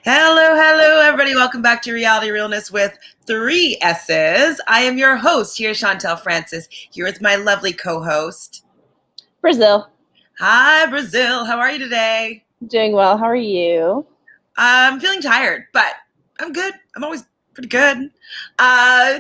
Hello, everybody. Welcome back to Reality Realness with 3 S's. I am your host here, Chantele Francis, here with my lovely co-host, Brazil. Hi, Brazil. How are you today? Doing well. How are you? I'm feeling tired, but I'm good. I'm always pretty good.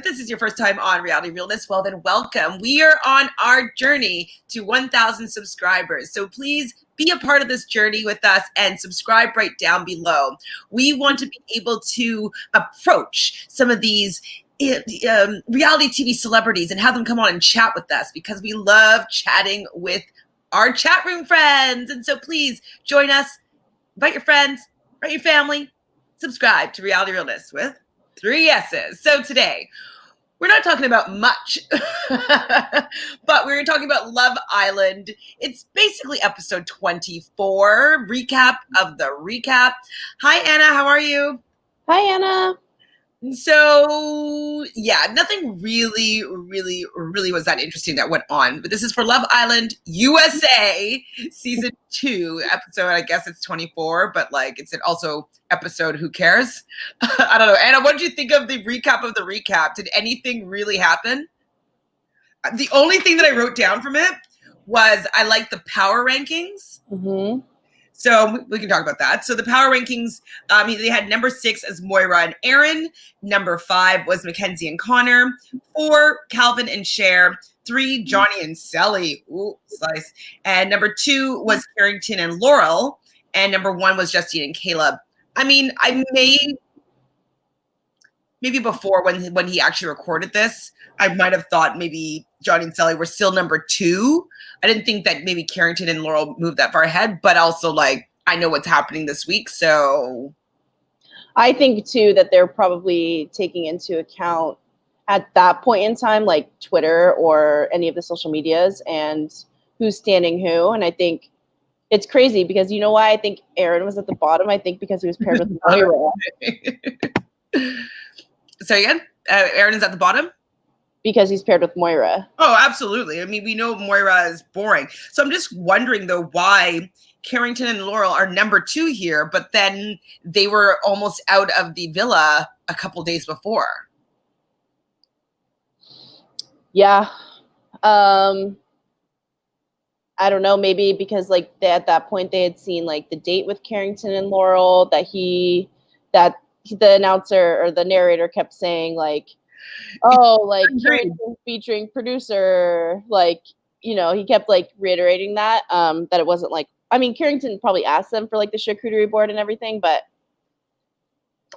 This is your first time on Reality Realness. Well, then welcome. We are on our journey to 1,000 subscribers. So please be a part of this journey with us and subscribe right down below. We want to be able to approach some of these reality TV celebrities and have them come on and chat with us because we love chatting with our chat room friends. And so please join us, invite your friends, invite your family, subscribe to Reality Realness with 3 S's. So today, we're not talking about much, but we're talking about Love Island. It's basically episode 24, recap of the recap. Hi, Anna. How are you? Hi, Anna. So, yeah, nothing really was that interesting that went on. But this is for Love Island USA season 2 episode. I guess it's 24, but like it's also episode who cares? I don't know. Anna, what did you think of the recap of the recap? Did anything really happen? The only thing that I wrote down from it was I like the power rankings. Mm-hmm. So we can talk about that. So the power rankings, they had number 6 as Moira and Aaron. Number 5 was Mackenzie and Connor. 4, Calvin and Cher. 3, Johnny and Sally. Ooh, slice. And number 2 was Carrington and Laurel. And number 1 was Justine and Caleb. I mean, I maybe before when he actually recorded this, I might have thought maybe Johnny and Sally were still number 2. I didn't think that maybe Carrington and Laurel moved that far ahead, but also like I know what's happening this week, so I think too that they're probably taking into account at that point in time, like Twitter or any of the social medias and who's standing who. And I think it's crazy because you know why I think Aaron was at the bottom? I think because he was paired with Moira. So again, Aaron is at the bottom? Because he's paired with Moira. Oh, absolutely. I mean, we know Moira is boring. So I'm just wondering, though, why Carrington and Laurel are number 2 here, but then they were almost out of the villa a couple days before. Yeah. I don't know, maybe because like at that point they had seen like the date with Carrington and Laurel that the announcer or the narrator kept saying like, oh, like Carrington featuring producer, like, you know, he kept like reiterating that it wasn't like, I mean, Carrington probably asked them for like the charcuterie board and everything, but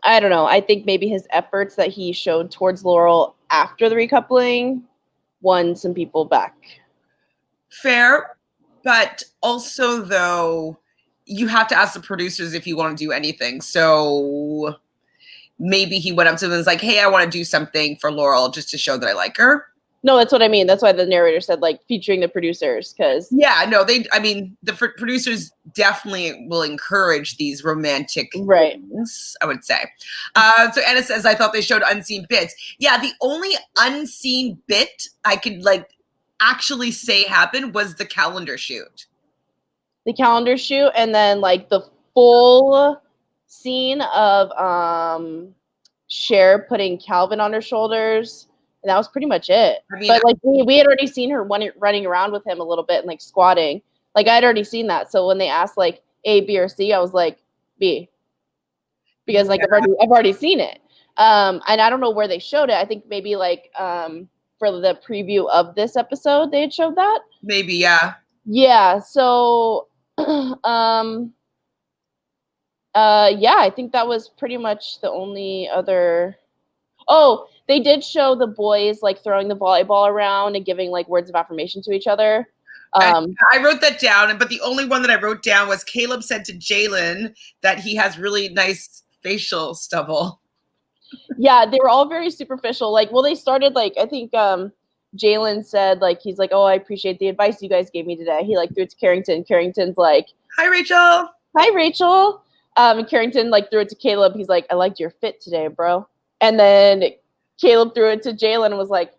I don't know. I think maybe his efforts that he showed towards Laurel after the recoupling won some people back. Fair, but also though, you have to ask the producers if you want to do anything. So maybe he went up to them and was like, hey, I want to do something for Laurel just to show that I like her. No, that's what I mean. That's why the narrator said like featuring the producers, because the producers definitely will encourage these romantic things, I would say. So Anna says, I thought they showed unseen bits. Yeah, the only unseen bit I could like actually say happened was the calendar shoot. The calendar shoot, and then like the full scene of Cher putting Calvin on her shoulders, and that was pretty much it. I mean, but like we had already seen her running around with him a little bit and like squatting. Like I'd already seen that. So when they asked like A, B, or C, I was like B, because like I've already seen it. And I don't know where they showed it. I think maybe like for the preview of this episode they had showed that. Maybe, yeah. Yeah. So yeah, I think that was pretty much the only other. Oh, they did show the boys like throwing the volleyball around and giving like words of affirmation to each other. I wrote that down, but the only one that I wrote down was Caleb said to Jalen that he has really nice facial stubble. Yeah, they were all very superficial. Like, well, they started like, I think Jalen said like, he's like, oh, I appreciate the advice you guys gave me today. He like threw it to Carrington. Carrington's like, hi, Rachel. Hi, Rachel. And Carrington like threw it to Caleb. He's like, I liked your fit today, bro. And then Caleb threw it to Jalen and was like,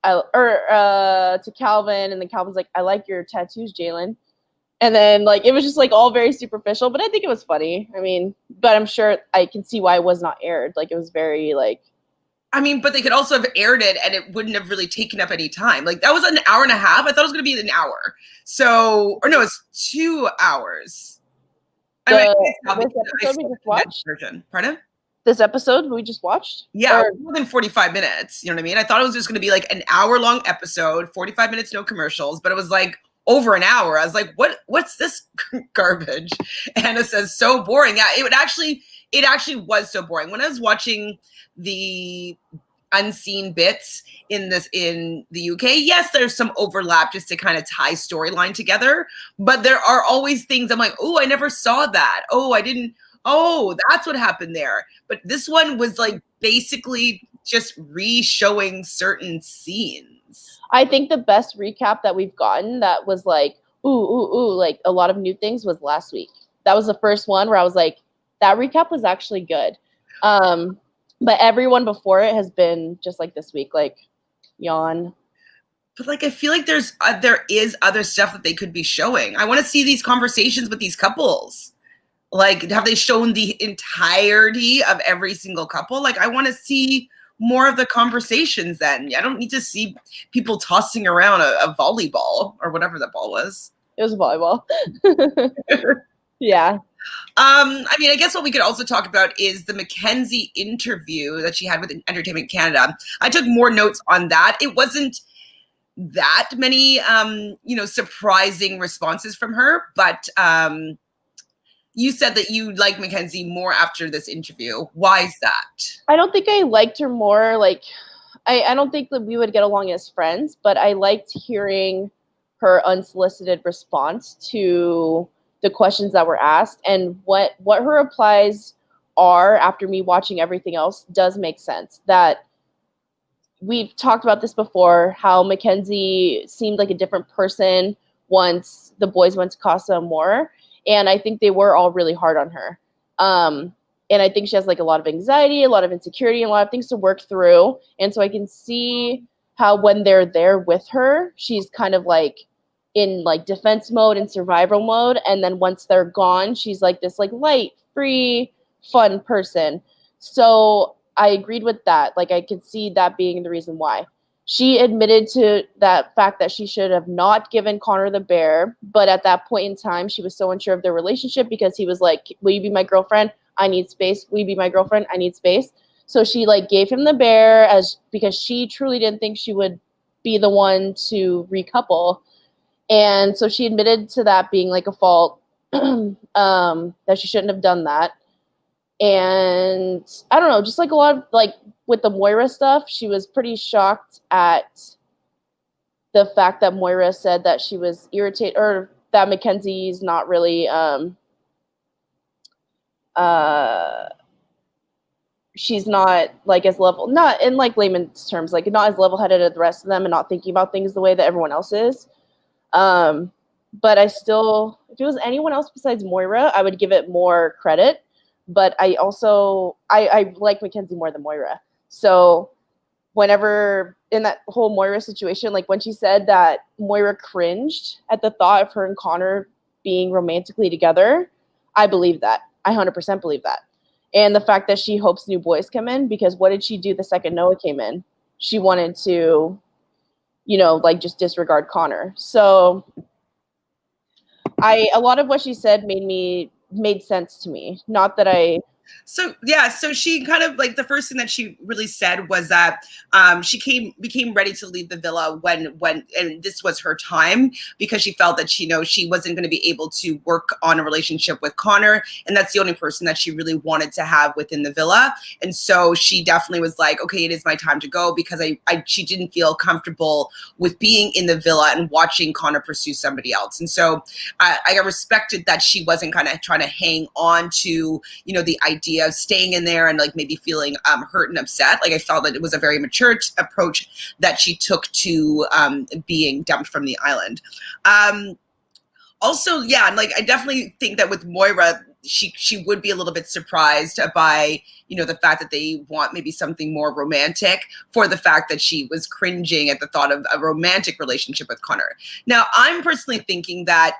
to Calvin. And then Calvin's like, I like your tattoos, Jalen. And then like it was just like all very superficial, but I think it was funny. I mean, but I'm sure I can see why it was not aired. Like it was very like, I mean, but they could also have aired it and it wouldn't have really taken up any time. Like that was an hour and a half. I thought it was going to be an hour. So, or no, it's 2 hours. I mean, this episode we just watched. Version. Pardon? This episode we just watched. Yeah, more than 45 minutes. You know what I mean? I thought it was just going to be like an hour-long episode, 45 minutes, no commercials, but it was like over an hour. I was like, what's this garbage? And it says so boring. Yeah, it actually was so boring. When I was watching the unseen bits in the UK, yes, there's some overlap just to kind of tie storyline together, but there are always things I'm like, oh, I never saw that. Oh, I didn't. Oh, that's what happened there. But this one was like basically just re-showing certain scenes. I think the best recap that we've gotten that was like, ooh, like a lot of new things was last week. That was the first one where I was like, that recap was actually good. But everyone before it has been just like this week, like yawn. But like, I feel like there is other stuff that they could be showing. I want to see these conversations with these couples. Like, have they shown the entirety of every single couple? Like, I want to see more of the conversations then. I don't need to see people tossing around a volleyball or whatever that ball was. It was a volleyball. Yeah. I mean, I guess what we could also talk about is the Mackenzie interview that she had with Entertainment Canada. I took more notes on that. It wasn't that many, surprising responses from her, but you said that you like Mackenzie more after this interview. Why is that? I don't think I liked her more. Like, I don't think that we would get along as friends, but I liked hearing her unsolicited response to the questions that were asked, and what her replies are after me watching everything else does make sense. That we've talked about this before, how Mackenzie seemed like a different person once the boys went to Casa Amor. And I think they were all really hard on her. And I think she has like a lot of anxiety, a lot of insecurity, and a lot of things to work through. And so I can see how when they're there with her, she's kind of like in like defense mode and survival mode. And then once they're gone, she's like this like light, free, fun person. So I agreed with that. Like I could see that being the reason why. She admitted to that fact that she should have not given Connor the bear, but at that point in time, she was so unsure of their relationship because he was like, will you be my girlfriend? I need space. Will you be my girlfriend? I need space. So she like gave him the bear because she truly didn't think she would be the one to recouple. And so she admitted to that being like a fault, that she shouldn't have done that. And I don't know, just like a lot of like with the Moira stuff, she was pretty shocked at the fact that Moira said that she was irritated, or that Mackenzie's not really she's not like as level, not in like layman's terms, like not as level-headed as the rest of them and not thinking about things the way that everyone else is. But I still, if it was anyone else besides Moira, I would give it more credit. But I also, I like Mackenzie more than Moira. So whenever in that whole Moira situation, like when she said that Moira cringed at the thought of her and Connor being romantically together, I believe that. I 100% believe that. And the fact that she hopes new boys come in, because what did she do the second Noah came in? She wanted to, like just disregard Connor. So a lot of what she said made sense to me. Not that I So she kind of like the first thing that she really said was that she became ready to leave the villa when and this was her time, because she felt that she wasn't going to be able to work on a relationship with Connor, and that's the only person that she really wanted to have within the villa. And so she definitely was like, okay, it is my time to go, because she didn't feel comfortable with being in the villa and watching Connor pursue somebody else. And so I respected that she wasn't kind of trying to hang on to the idea of staying in there and like maybe feeling hurt and upset. Like I felt that it was a very mature approach that she took to being dumped from the island. Also, yeah, like I definitely think that with Moira, she would be a little bit surprised by the fact that they want maybe something more romantic, for the fact that she was cringing at the thought of a romantic relationship with Connor. Now, I'm personally thinking that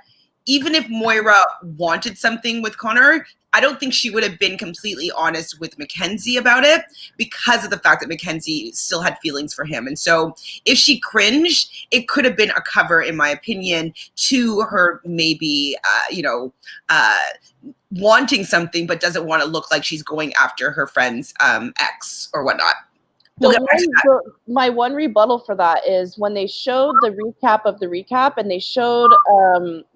even if Moira wanted something with Connor, I don't think she would have been completely honest with Mackenzie about it because of the fact that Mackenzie still had feelings for him. And so if she cringed, it could have been a cover, in my opinion, to her maybe, wanting something but doesn't want to look like she's going after her friend's ex or whatnot. We'll get back to that. My one rebuttal for that is when they showed the recap of the recap and they showed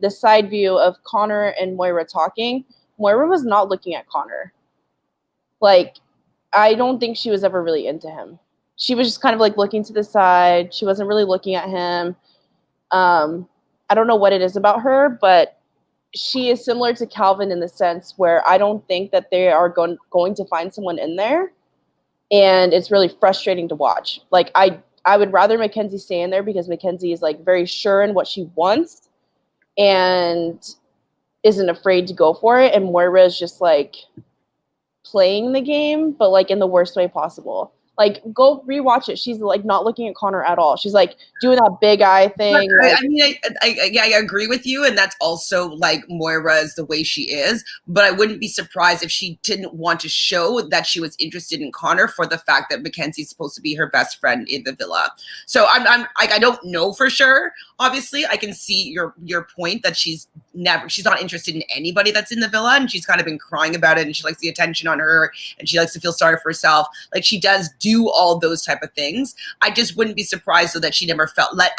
the side view of Connor and Moira talking, Moira was not looking at Connor. Like, I don't think she was ever really into him. She was just kind of like looking to the side. She wasn't really looking at him. I don't know what it is about her, but she is similar to Calvin in the sense where I don't think that they are going to find someone in there. And it's really frustrating to watch. Like, I would rather Mackenzie stay in there because Mackenzie is like very sure in what she wants and isn't afraid to go for it. And Moira is just like playing the game, but like in the worst way possible. Like, go rewatch it. She's like not looking at Connor at all. She's like doing that big eye thing. I agree with you, and that's also like Moira's the way she is. But I wouldn't be surprised if she didn't want to show that she was interested in Connor for the fact that Mackenzie's supposed to be her best friend in the villa. So I'm like, I don't know for sure. Obviously, I can see your point that she's not interested in anybody that's in the villa, and she's kind of been crying about it, and she likes the attention on her, and she likes to feel sorry for herself. Like, she does do all those type of things. I just wouldn't be surprised though that she never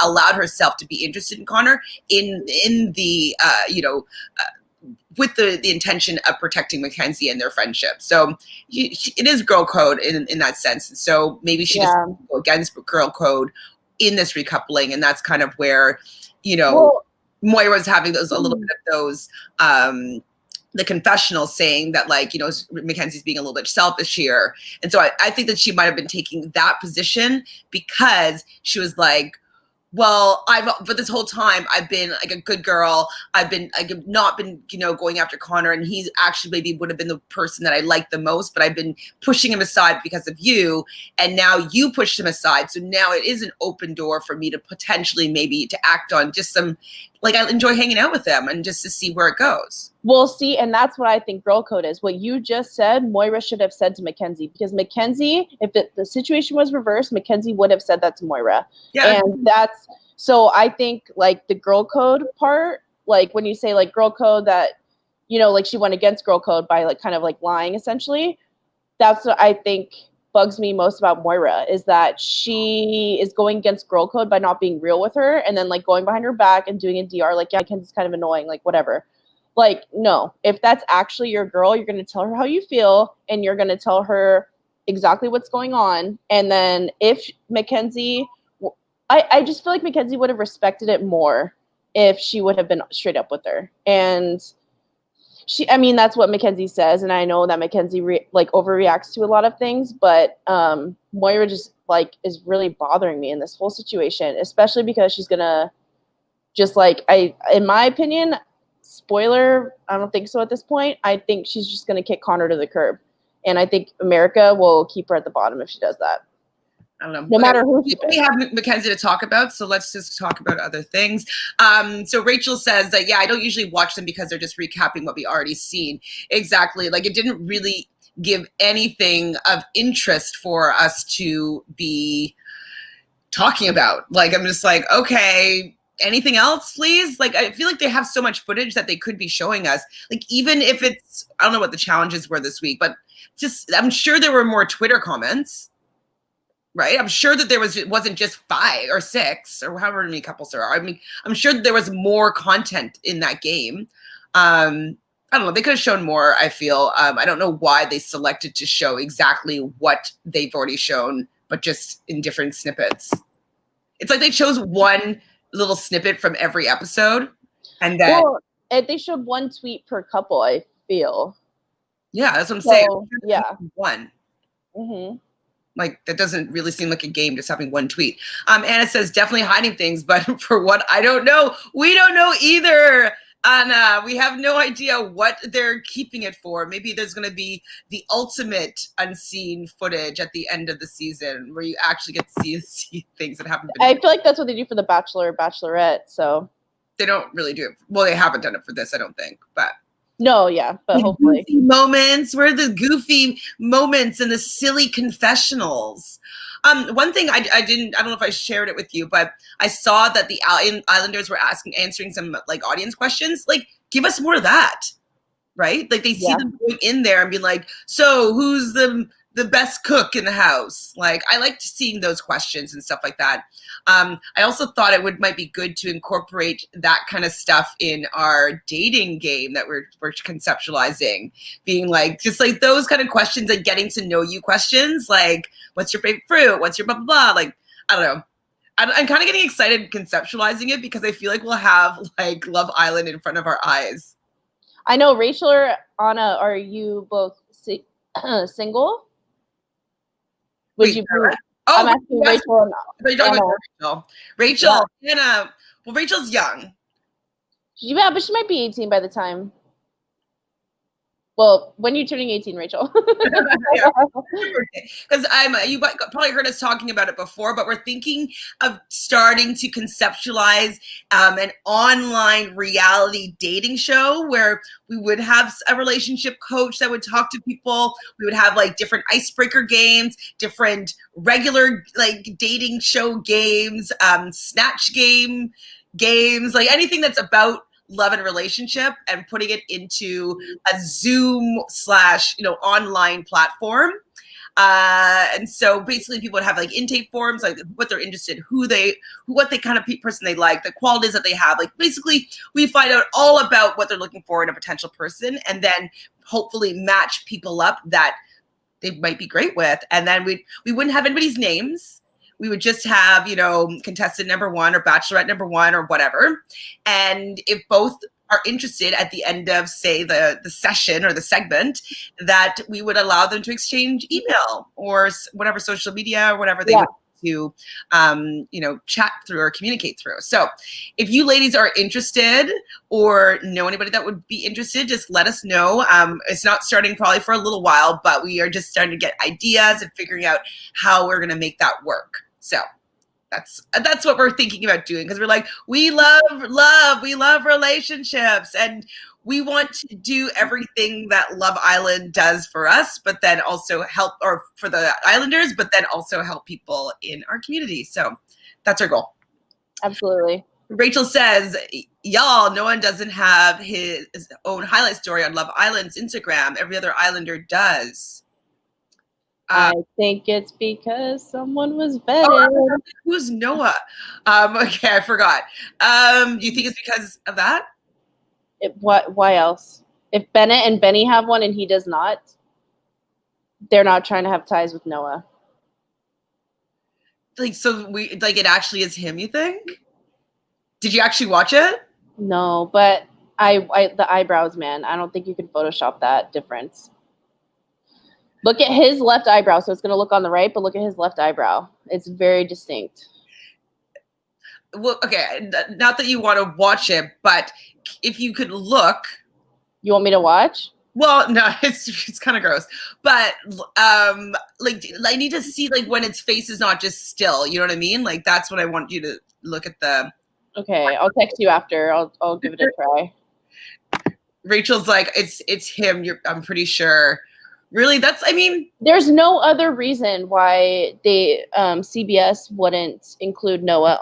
allowed herself to be interested in Connor in the with the intention of protecting Mackenzie and their friendship. So it is girl code in that sense. So maybe she just go against girl code in this recoupling, and that's kind of where Moira's having a little bit of those. The confessional saying that, like, Mackenzie's being a little bit selfish here. And so I think that she might have been taking that position because she was like, well, but this whole time I've been like a good girl. I've not been, going after Connor, and he's actually maybe would have been the person that I liked the most, but I've been pushing him aside because of you. And now you pushed him aside. So now it is an open door for me to potentially maybe to act on just some, like, I enjoy hanging out with them and just to see where it goes. Well, see, and that's what I think girl code is. What you just said, Moira should have said to Mackenzie, because Mackenzie, if the situation was reversed, Mackenzie would have said that to Moira. Yeah. And so I think, like, the girl code part, like, when you say, like, girl code that, like, she went against girl code by, like, kind of, like, lying, essentially, that's what I think bugs me most about Moira, is that she is going against girl code by not being real with her and then, like, going behind her back and doing a DR, like, yeah, Mackenzie's kind of annoying, like, whatever. Like, no, if that's actually your girl, you're going to tell her how you feel, and you're going to tell her exactly what's going on. And then if Mackenzie, I just feel like Mackenzie would have respected it more if she would have been straight up with her. And that's what Mackenzie says. And I know that Mackenzie overreacts to a lot of things, but Moira just, like, is really bothering me in this whole situation, especially because she's going to just, like, in my opinion, spoiler, I don't think so at this point. I think she's just going to kick Connor to the curb. And I think America will keep her at the bottom if she does that. I don't know. No matter who we have Mackenzie to talk about, so let's just talk about other things. So Rachel says that, I don't usually watch them because they're just recapping what we already seen. Exactly. Like, it didn't really give anything of interest for us to be talking about. Like, I'm just like, okay, anything else, please? Like, I feel like they have so much footage that they could be showing us. Like, even if it's, I don't know what the challenges were this week, but I'm sure there were more Twitter comments, right? I'm sure that it wasn't just 5 or 6 or however many couples there are. I mean, I'm sure that there was more content in that game. I don't know. They could have shown more, I feel. I don't know why they selected to show exactly what they've already shown, but just in different snippets. It's like they chose one little snippet from every episode, and then they showed one tweet per couple, I feel. Yeah, that's what I'm saying. Yeah, one. Mm-hmm. Like, that doesn't really seem like a game, just having one tweet. Anna says, definitely hiding things, but for what, I don't know. We don't know either, Anna. We have no idea what they're keeping it for. Maybe there's going to be the ultimate unseen footage at the end of the season where you actually get to see things that haven't been. I feel like that's what they do for The Bachelor or Bachelorette, so. They don't really do it. Well, they haven't done it for this, I don't think, but. No, yeah, but hopefully. Goofy moments. Where are the goofy moments and the silly confessionals? One thing I don't know if I shared it with you, but I saw that the Islanders were answering some like audience questions. Like, give us more of that, right? Like they see them going in there and being like, so who's the best cook in the house? Like, I liked seeing those questions and stuff like that. I also thought it might be good to incorporate that kind of stuff in our dating game that we're conceptualizing, being like, just like those kind of questions and getting to know you questions, like, what's your favorite fruit? What's your blah, blah, blah? Like, I don't know. I'm kind of getting excited conceptualizing it because I feel like we'll have like Love Island in front of our eyes. I know. Rachel or Anna, are you both single? Would you? I'm asking Rachel. Rachel, Anna. Well, Rachel's young. Yeah, but she might be 18 by the time. Well, when you're turning 18, Rachel? Because you probably heard us talking about it before, but we're thinking of starting to conceptualize an online reality dating show where we would have a relationship coach that would talk to people. We would have like different icebreaker games, different regular like dating show games, snatch games, like anything that's about love and relationship, and putting it into a Zoom / online platform. And so basically people would have like intake forms, like what they're interested, what they kind of person they like, the qualities that they have. Like basically we find out all about what they're looking for in a potential person, and then hopefully match people up that they might be great with. And then we wouldn't have anybody's names. We would just have, contestant number 1 or bachelorette number 1 or whatever. And if both are interested at the end of, say, the session or the segment, that we would allow them to exchange email or whatever social media or whatever they would to, chat through or communicate through. So if you ladies are interested or know anybody that would be interested, just let us know. It's not starting probably for a little while, but we are just starting to get ideas and figuring out how we're going to make that work. So that's what we're thinking about doing, because we're like, we love relationships, and we want to do everything that Love Island does for us, but then also help, or for the Islanders, but then also help people in our community. So that's our goal. Absolutely. Rachel says, y'all, no one doesn't have his own highlight story on Love Island's Instagram. Every other Islander does. I think it's because someone was vetted. Who's Noah? Okay, I forgot. Do you think it's because of that? Why else? If Bennett and Benny have one and he does not, they're not trying to have ties with Noah. Like, so it actually is him, you think? Did you actually watch it? No, but the eyebrows, man. I don't think you can Photoshop that difference. Look at his left eyebrow. So it's going to look on the right, but look at his left eyebrow. It's very distinct. Well, okay, not that you want to watch it, but if you could look. You want me to watch? Well, no, it's kind of gross. But like I need to see like when its face is not just still. You know what I mean? Like that's what I want you to look at the. Okay, I'll text you after. I'll give it a try. Rachel's like, it's him. I'm pretty sure. Really? There's no other reason why they CBS wouldn't include Noah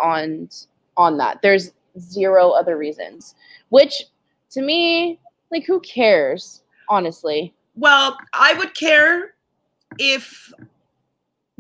on that. There's zero other reasons. Which, to me, like, who cares, honestly? Well, I would care if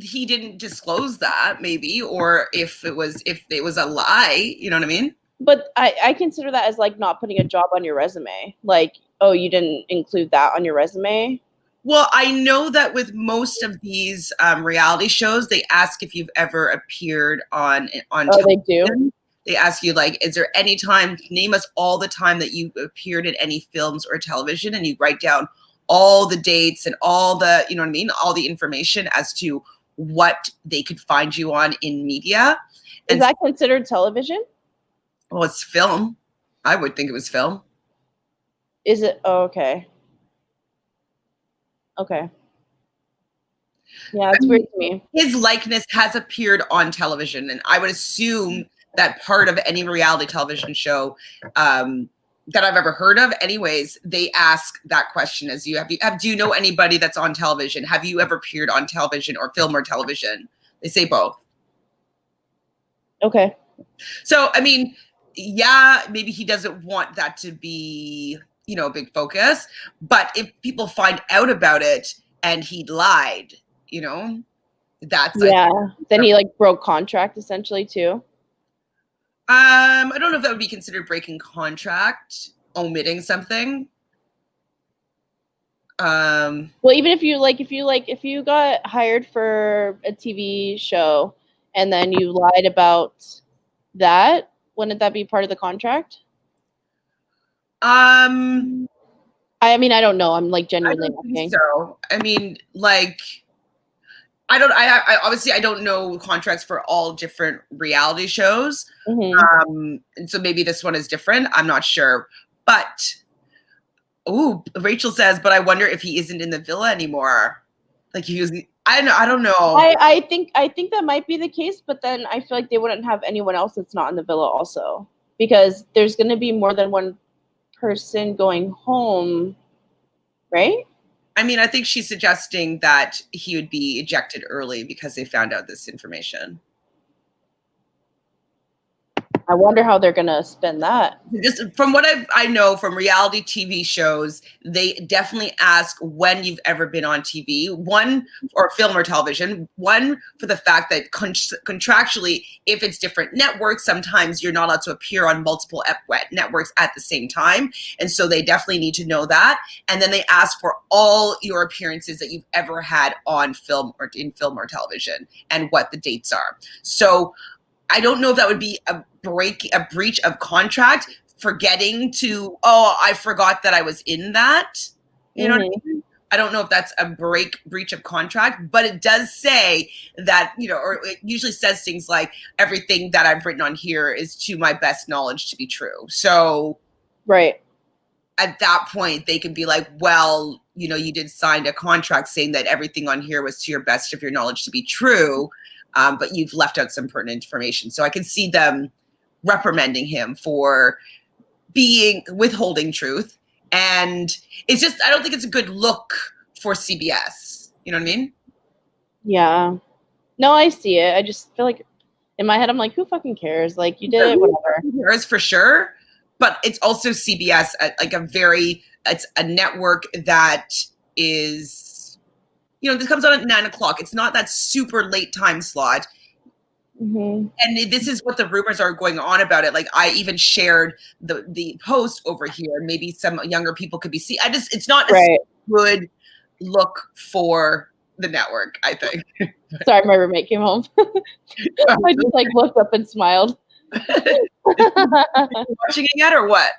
he didn't disclose that, maybe, or if it was a lie. You know what I mean? But I consider that as like not putting a job on your resume. Like, oh, you didn't include that on your resume. Well, I know that with most of these reality shows, they ask if you've ever appeared on Oh, they do? They ask you, like, is there any time, name us all the time that you appeared in any films or television, and you write down all the dates and all the, you know what I mean, all the information as to what they could find you on in media. Is that considered television? Well, it's film. I would think it was film. Is it? Oh, okay. Okay. Yeah, it's weird to me. His likeness has appeared on television, and I would assume that part of any reality television show that I've ever heard of. Anyways, they ask that question as do you know anybody that's on television? Have you ever appeared on television or film or television? They say both. Okay. So, I mean, yeah, maybe he doesn't want that to be, a big focus, but if people find out about it and he lied, that's then he like broke contract essentially too. I don't know if that would be considered breaking contract, omitting something. Well, even if you got hired for a TV show and then you lied about that, wouldn't that be part of the contract? I mean, I don't know. I'm like genuinely asking. So, I mean, like, I obviously I don't know contracts for all different reality shows. Mm-hmm. And so maybe this one is different. I'm not sure. But Rachel says, but I wonder if he isn't in the villa anymore. Like he was, I don't know. I think that might be the case, but then I feel like they wouldn't have anyone else that's not in the villa also, because there's going to be more than one person going home, right? I mean, I think she's suggesting that he would be ejected early because they found out this information. I wonder how they're going to spin that. Just from what I know from reality TV shows, they definitely ask when you've ever been on TV, one, or film or television, one for the fact that contractually, if it's different networks, sometimes you're not allowed to appear on multiple networks at the same time. And so they definitely need to know that. And then they ask for all your appearances that you've ever had on film or in film or television and what the dates are. So I don't know if that would be a breach of contract, forgetting to, I forgot that I was in that. You know what I mean? I don't know if that's a breach of contract, but it does say that, or it usually says things like everything that I've written on here is to my best knowledge to be true. So right. At that point, they can be like, well, you did sign a contract saying that everything on here was to your best of your knowledge to be true. But you've left out some pertinent information. So I can see them reprimanding him for withholding truth. And it's just, I don't think it's a good look for CBS. You know what I mean? Yeah. No, I see it. I just feel like in my head, I'm like, who fucking cares? Like, you did it, whatever. Who cares for sure. But it's also CBS, it's a network that is, this comes on at 9:00. It's not that super late time slot. Mm-hmm. And this is what the rumors are going on about it. Like I even shared the post over here. Maybe some younger people could be see. It's not a good look for the network, I think. Sorry, my roommate came home. I just looked up and smiled. Watching it yet or what?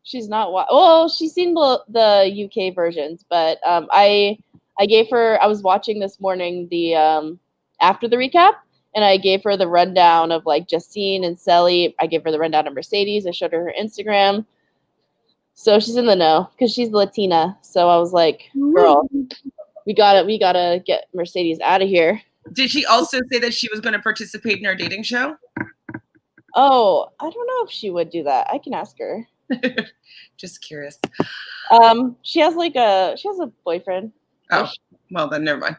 She's not. Well, she's seen the UK versions, but I gave her. I was watching this morning the after the recap, and I gave her the rundown of Justine and Sally. I gave her the rundown of Mercedes. I showed her Instagram, so she's in the know because she's Latina. So I was like, "Girl, we gotta get Mercedes out of here." Did she also say that she was going to participate in our dating show? Oh, I don't know if she would do that. I can ask her. Just curious. She has a boyfriend. Oh, well then never mind.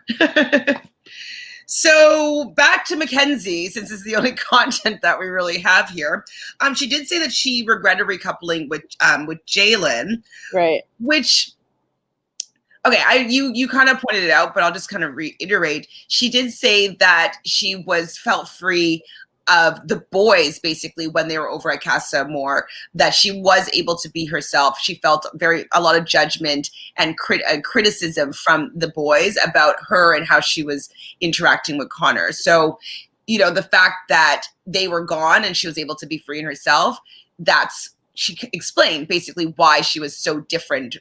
So back to Mackenzie, since it's the only content that we really have here. She did say that she regretted recoupling with Jalen. Right. Which, okay, you kind of pointed it out, but I'll just kind of reiterate. She did say that she felt free of the boys, basically, when they were over at Casa Amor, that she was able to be herself. She felt a lot of judgment and criticism from the boys about her and how she was interacting with Connor. So, the fact that they were gone and she was able to be free in herself, she explained basically why she was so different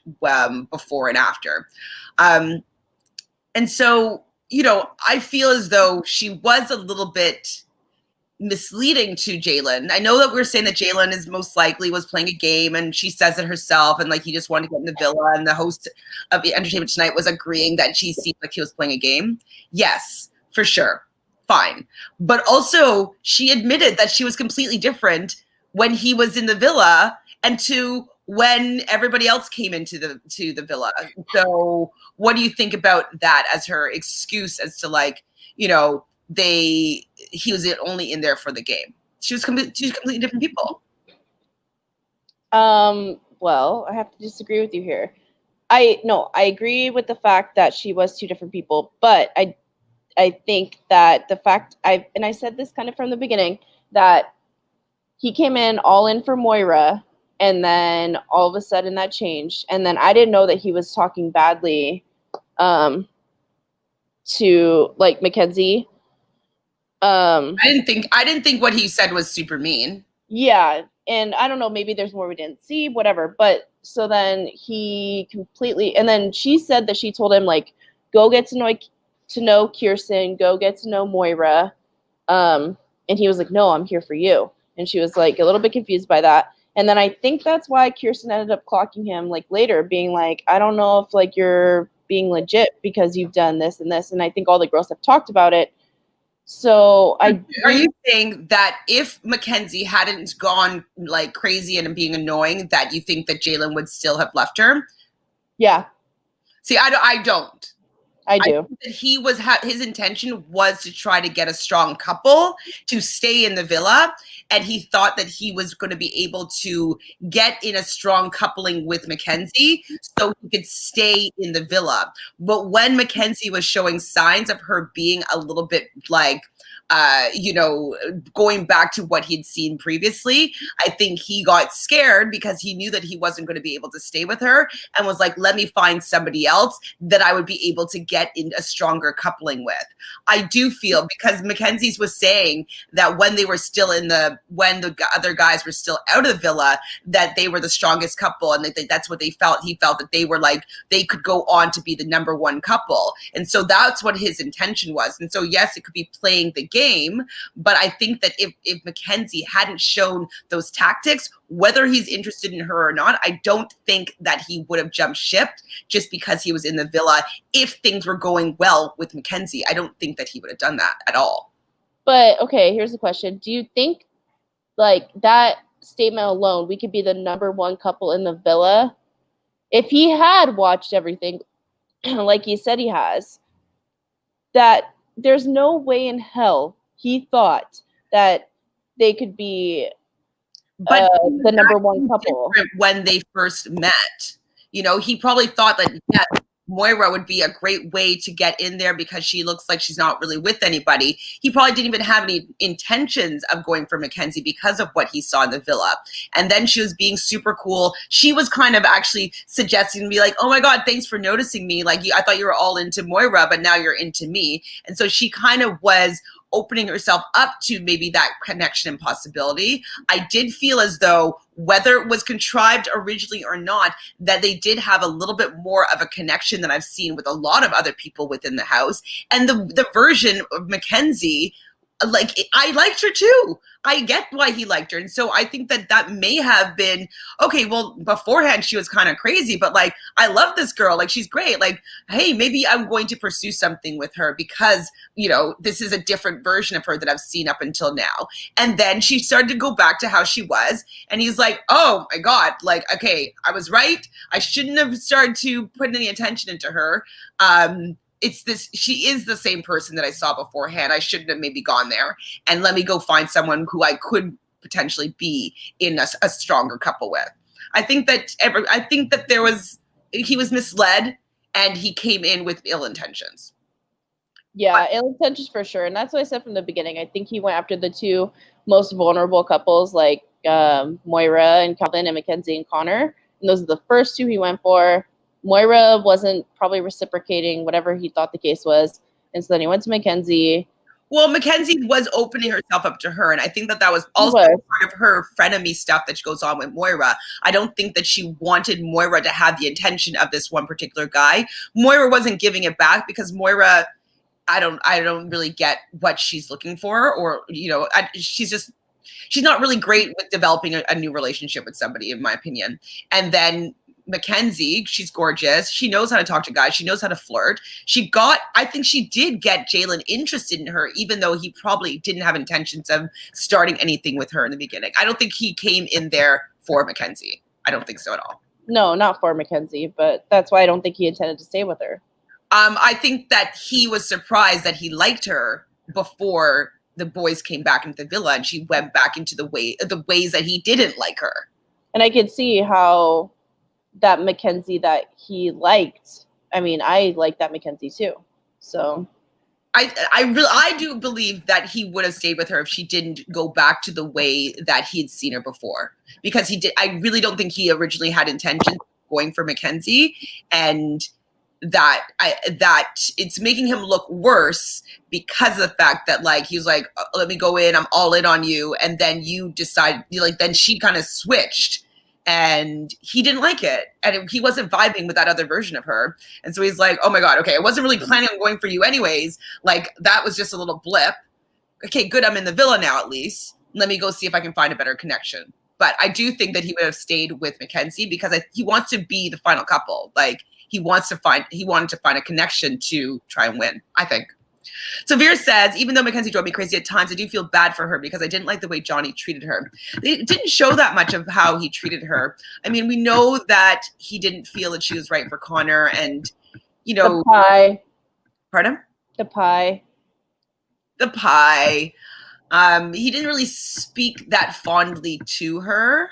before and after. And so, I feel as though she was a little bit misleading to Jalen. I know that we're saying that Jalen is most likely was playing a game, and she says it herself, and he just wanted to get in the villa, and the host of the Entertainment Tonight was agreeing that she seemed like he was playing a game. Yes, for sure. fine. But also, she admitted that she was completely different when he was in the villa and to when everybody else came into the villa. So what do you think about that as her excuse as to, like, you know, he was only in there for the game? She's completely different people. Well, I have to disagree with you here. I agree with the fact that she was two different people, but I think that the fact I said this kind of from the beginning, that he came in all in for Moira, and then all of a sudden that changed, and then I didn't know that he was talking badly to like Mackenzie. I didn't think what he said was super mean. Yeah, and I don't know, maybe there's more we didn't see, whatever. But so then he completely, and then she said that she told him, like, go get to know Kirsten, go get to know Moira. And he was like, no, I'm here for you. And she was like a little bit confused by that. And then I think that's why Kirsten ended up clocking him like later, being like, I don't know if like you're being legit because you've done this and this. And I think all the girls have talked about it. So are you saying that if Mackenzie hadn't gone like crazy and being annoying, that you think that Jalen would still have left her? Yeah. See, I don't. I do. I think that he was his intention was to try to get a strong couple to stay in the villa, and he thought that he was going to be able to get in a strong coupling with Mackenzie so he could stay in the villa. But when Mackenzie was showing signs of her being a little bit like going back to what he'd seen previously, I think he got scared because he knew that he wasn't going to be able to stay with her and was like, let me find somebody else that I would be able to get in a stronger coupling with. I do feel, because Mackenzie's was saying that when they were still when the other guys were still out of the villa, that they were the strongest couple, and that's what they felt. He felt that they were like, they could go on to be the number one couple. And so that's what his intention was. And so, yes, it could be playing the game, but I think that if Mackenzie hadn't shown those tactics, whether he's interested in her or not, I don't think that he would have jumped ship just because he was in the villa. If things were going well with Mackenzie, I don't think that he would have done that at all. But okay, here's the question. Do you think like that statement alone, we could be the number one couple in the villa? If he had watched everything like he said he has, that there's no way in hell he thought that they could be the number one couple when they first met. You know, he probably thought that, yeah, Moira would be a great way to get in there because she looks like she's not really with anybody. He probably didn't even have any intentions of going for Mackenzie because of what he saw in the villa. And then she was being super cool. She was kind of actually suggesting to me, like, oh my God, thanks for noticing me. Like, I thought you were all into Moira, but now you're into me. And so she kind of was opening herself up to maybe that connection and possibility. I did feel as though, whether it was contrived originally or not, that they did have a little bit more of a connection than I've seen with a lot of other people within the house. And the version of Mackenzie, like, I liked her too. I get why he liked her. And so I think that may have been, okay, well, beforehand she was kind of crazy, but like, I love this girl. Like, she's great. Like, hey, maybe I'm going to pursue something with her because, this is a different version of her that I've seen up until now. And then she started to go back to how she was. And he's like, oh my God, like, okay, I was right. I shouldn't have started to put any attention into her. She is the same person that I saw beforehand. I shouldn't have maybe gone there, and let me go find someone who I could potentially be in a stronger couple with. I think that he was misled, and he came in with ill intentions. Yeah, ill intentions for sure. And that's what I said from the beginning. I think he went after the two most vulnerable couples, like Moira and Calvin, and Mackenzie and Connor. And those are the first two he went for. Moira wasn't probably reciprocating whatever he thought the case was. And so then he went to Mackenzie. Well, Mackenzie was opening herself up to her. And I think that was also part of her frenemy stuff that goes on with Moira. I don't think that she wanted Moira to have the intention of this one particular guy. Moira wasn't giving it back because Moira, I don't really get what she's looking for, or, she's not really great with developing a new relationship with somebody, in my opinion. And then Mackenzie. She's gorgeous. She knows how to talk to guys. She knows how to flirt. I think she did get Jalen interested in her, even though he probably didn't have intentions of starting anything with her in the beginning. I don't think he came in there for Mackenzie. I don't think so at all. No, not for Mackenzie, but that's why I don't think he intended to stay with her. I think that he was surprised that he liked her before the boys came back into the villa and she went back into the ways that he didn't like her. And I could see how that Mackenzie that he liked, I mean, I like that Mackenzie too. So I do believe that he would have stayed with her if she didn't go back to the way that he'd seen her before. Because I really don't think he originally had intentions of going for Mackenzie, and that it's making him look worse because of the fact that like he was like, let me go in, I'm all in on you, and then you decide, like, then she kind of switched and he didn't like it, and he wasn't vibing with that other version of her, and so he's like, oh my god, okay, I wasn't really planning on going for you anyways, like that was just a little blip. Okay, good, I'm in the villa now, at least let me go see if I can find a better connection. But I do think that he would have stayed with Mackenzie because he wants to be the final couple. Like he wanted to find a connection to try and win, I think. So Vera says, even though Mackenzie drove me crazy at times, I do feel bad for her because I didn't like the way Johnny treated her. They didn't show that much of how he treated her. I mean, we know that he didn't feel that she was right for Connor, and, you know. The pie. Pardon? The pie. The pie. He didn't really speak that fondly to her.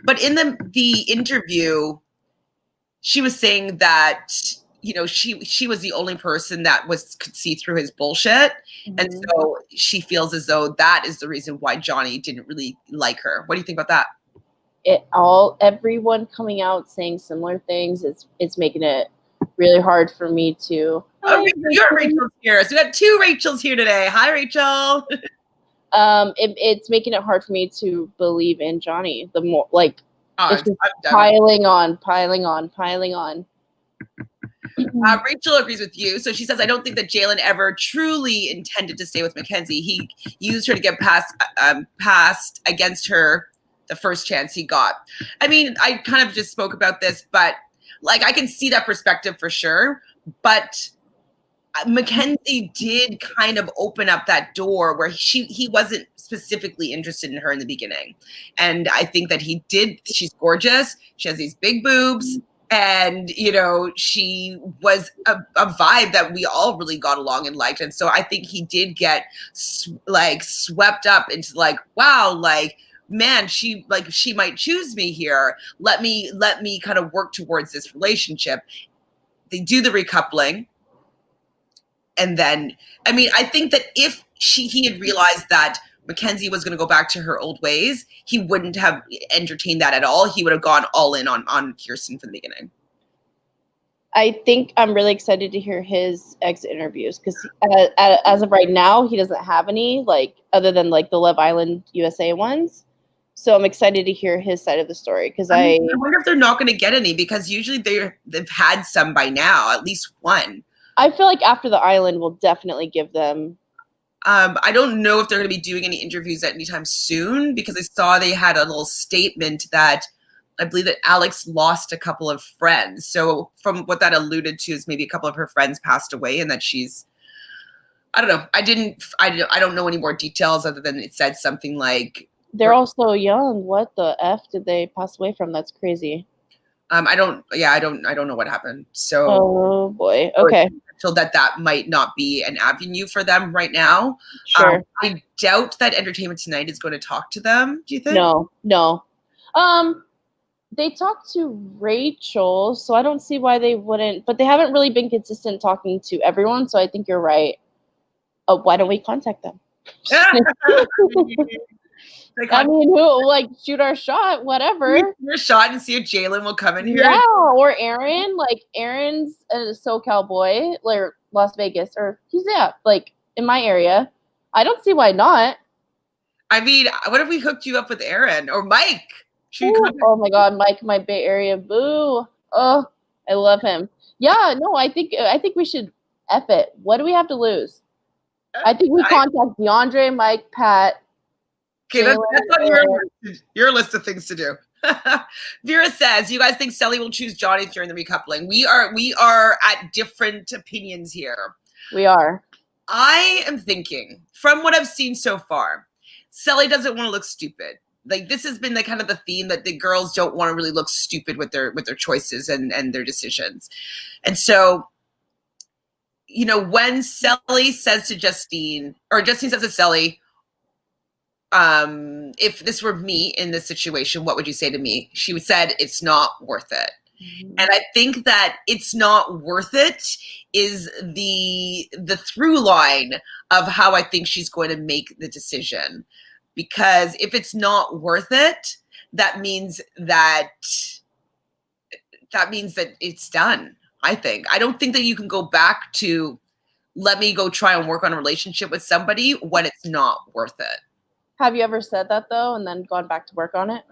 But in the interview, she was saying that, you know, she was the only person that could see through his bullshit. Mm-hmm. And so she feels as though that is the reason why Johnny didn't really like her. What do you think about that? Everyone coming out saying similar things, it's making it really hard for me to. You're Rachel's here. So we got two Rachels here today. Hi, Rachel. It's making it hard for me to believe in Johnny. The more like it's just piling on. Rachel agrees with you. So she says, I don't think that Jalen ever truly intended to stay with Mackenzie. He used her to get passed against her the first chance he got. I mean, I kind of just spoke about this, but like I can see that perspective for sure. But Mackenzie did kind of open up that door where he wasn't specifically interested in her in the beginning. And I think that he did. She's gorgeous. She has these big boobs. And, you know, she was a vibe that we all really got along and liked. And so I think he did get swept up into like, wow, like, man, she might choose me here. Let me kind of work towards this relationship. They do the recoupling. And then, I mean, I think that if he had realized that Mackenzie was going to go back to her old ways, he wouldn't have entertained that at all. He would have gone all in on Kirsten from the beginning. I think I'm really excited to hear his exit interviews because as of right now, he doesn't have any, like, other than like the Love Island USA ones. So I'm excited to hear his side of the story because I wonder if they're not going to get any because usually they've had some by now, at least one. I feel like After the Island will definitely give them. I don't know if they're going to be doing any interviews anytime soon because I saw they had a little statement that I believe that Alex lost a couple of friends. So from what that alluded to is maybe a couple of her friends passed away and that she's, I don't know. I don't know any more details other than it said something like. They're all so young. What the F did they pass away from? That's crazy. I don't know what happened. So. Oh boy. Okay. So that might not be an avenue for them right now. Sure. I doubt that Entertainment Tonight is going to talk to them. Do you think? No. They talked to Rachel, so I don't see why they wouldn't. But they haven't really been consistent talking to everyone, so I think you're right. Why don't we contact them? I mean, who shoot our shot, whatever. Shoot your shot and see if Jalen will come in here. Yeah, or Aaron. Like Aaron's a SoCal boy, like Las Vegas, or he's in my area. I don't see why not. I mean, what if we hooked you up with Aaron or Mike? Oh my God, Mike, my Bay Area boo. Oh, I love him. Yeah, no, I think we should F it. What do we have to lose? I think we contact DeAndre, Mike, Pat. Okay, that's on your list of things to do. Vera says, "You guys think Sally will choose Johnny during the recoupling?" We are at different opinions here. We are. I am thinking, from what I've seen so far, Sally doesn't want to look stupid. Like, this has been like kind of the theme that the girls don't want to really look stupid with their choices and their decisions. And so, you know, when Sally says to Justine, or Justine says to Sally, if this were me in this situation, what would you say to me? She would said, "It's not worth it." And I think that "it's not worth it" is the through line of how I think she's going to make the decision. Because if it's not worth it, that means that it's done. I think. I don't think that you can go back to, let me go try and work on a relationship with somebody when it's not worth it. Have you ever said that though, and then gone back to work on it?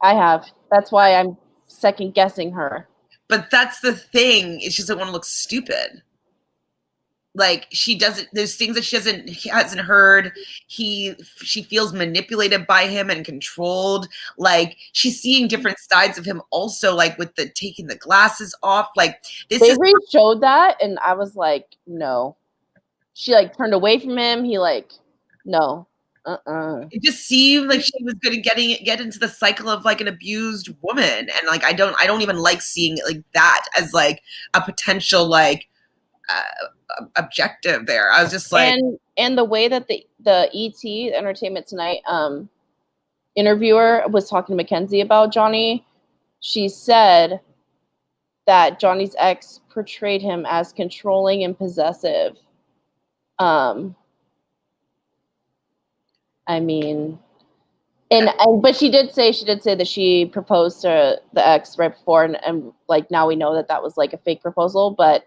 I have. That's why I'm second guessing her. But that's the thing, is she doesn't want to look stupid. Like, she doesn't, there's things that she hasn't heard. She feels manipulated by him and controlled. Like, she's seeing different sides of him also, like with the taking the glasses off. Like, they showed that, and I was like, no. She like turned away from him. He like, no. It just seemed like she was going to get into the cycle of like an abused woman, and like I don't even like seeing it like that as like a potential like objective there. I was just like, and the way that the ET Entertainment Tonight interviewer was talking to Mackenzie about Johnny, she said that Johnny's ex portrayed him as controlling and possessive. I mean, but she did say that she proposed to the ex right before, and like now we know that was like a fake proposal, but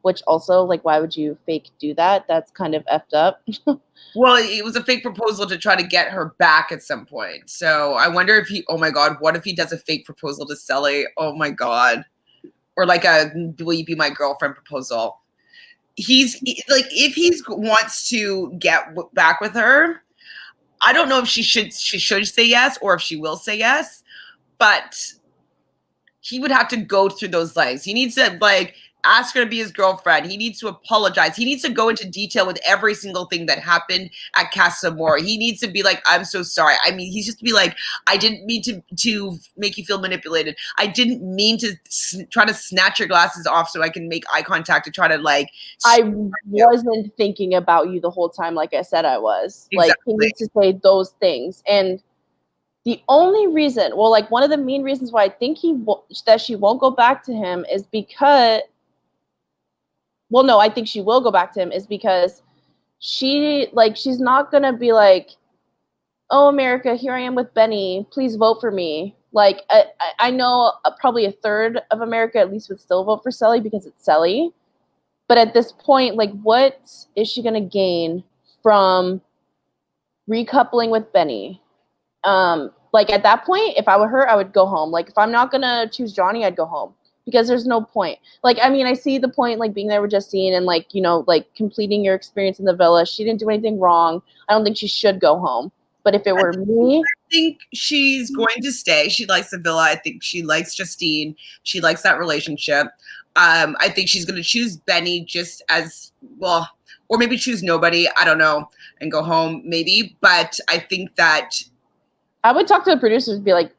which also, like, why would you fake do that? That's kind of effed up. Well, it was a fake proposal to try to get her back at some point. So I wonder if oh my God, what if he does a fake proposal to Sally? Oh my God. Or like a "will you be my girlfriend" proposal. Like, if he wants to get back with her, I don't know if she should say yes or if she will say yes, but he would have to go through those legs. He needs to like ask her to be his girlfriend. He needs to apologize. He needs to go into detail with every single thing that happened at Casa Amor. He needs to be like, "I'm so sorry." I mean, he's just to be like, "I didn't mean to make you feel manipulated. I didn't mean to try to snatch your glasses off so I can make eye contact to try to like." I wasn't thinking about you the whole time, like I said I was. Exactly. Like, he needs to say those things. And the only reason, well, like one of the main reasons why I think that she won't go back to him is because, well, no, I think she will go back to him is because she's not going to be like, "Oh, America, here I am with Benny. Please vote for me." Like, I know probably a third of America at least would still vote for Sally because it's Sally. But at this point, like, what is she going to gain from recoupling with Benny? Like, at that point, if I were her, I would go home. Like, if I'm not going to choose Johnny, I'd go home. Because there's no point. Like, I mean, I see the point, like, being there with Justine and, like, you know, like, completing your experience in the villa. She didn't do anything wrong. I don't think she should go home. But if it were me... I think she's going to stay. She likes the villa. I think she likes Justine. She likes that relationship. I think she's going to choose Benny just as, well, or maybe choose nobody. I don't know. And go home, maybe. But I think that... I would talk to the producers and be like,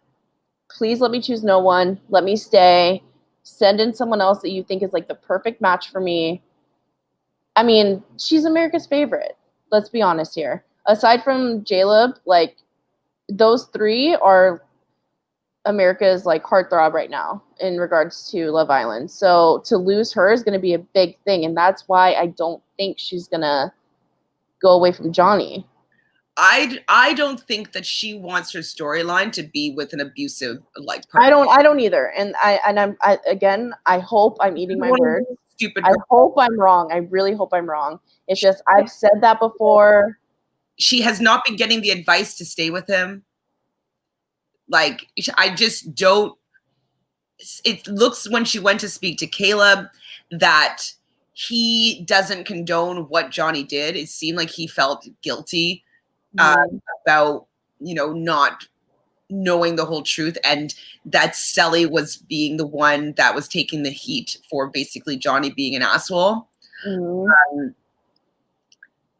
"Please let me choose no one. Let me stay. Send in someone else that you think is like the perfect match for me." I mean, she's America's favorite. Let's be honest here. Aside from Jaleb, like, those three are America's like heartthrob right now in regards to Love Island. So to lose her is going to be a big thing. And that's why I don't think she's going to go away from Johnny. I don't think that she wants her storyline to be with an abusive like person. I don't either. And I hope I'm eating my words. Stupid. I hope I'm wrong. I really hope I'm wrong. It's just, I've said that before. She has not been getting the advice to stay with him. Like, I just don't. It looks, when she went to speak to Caleb, that he doesn't condone what Johnny did. It seemed like he felt guilty about not knowing the whole truth, and that Selly was being the one that was taking the heat for basically Johnny being an asshole. Mm-hmm.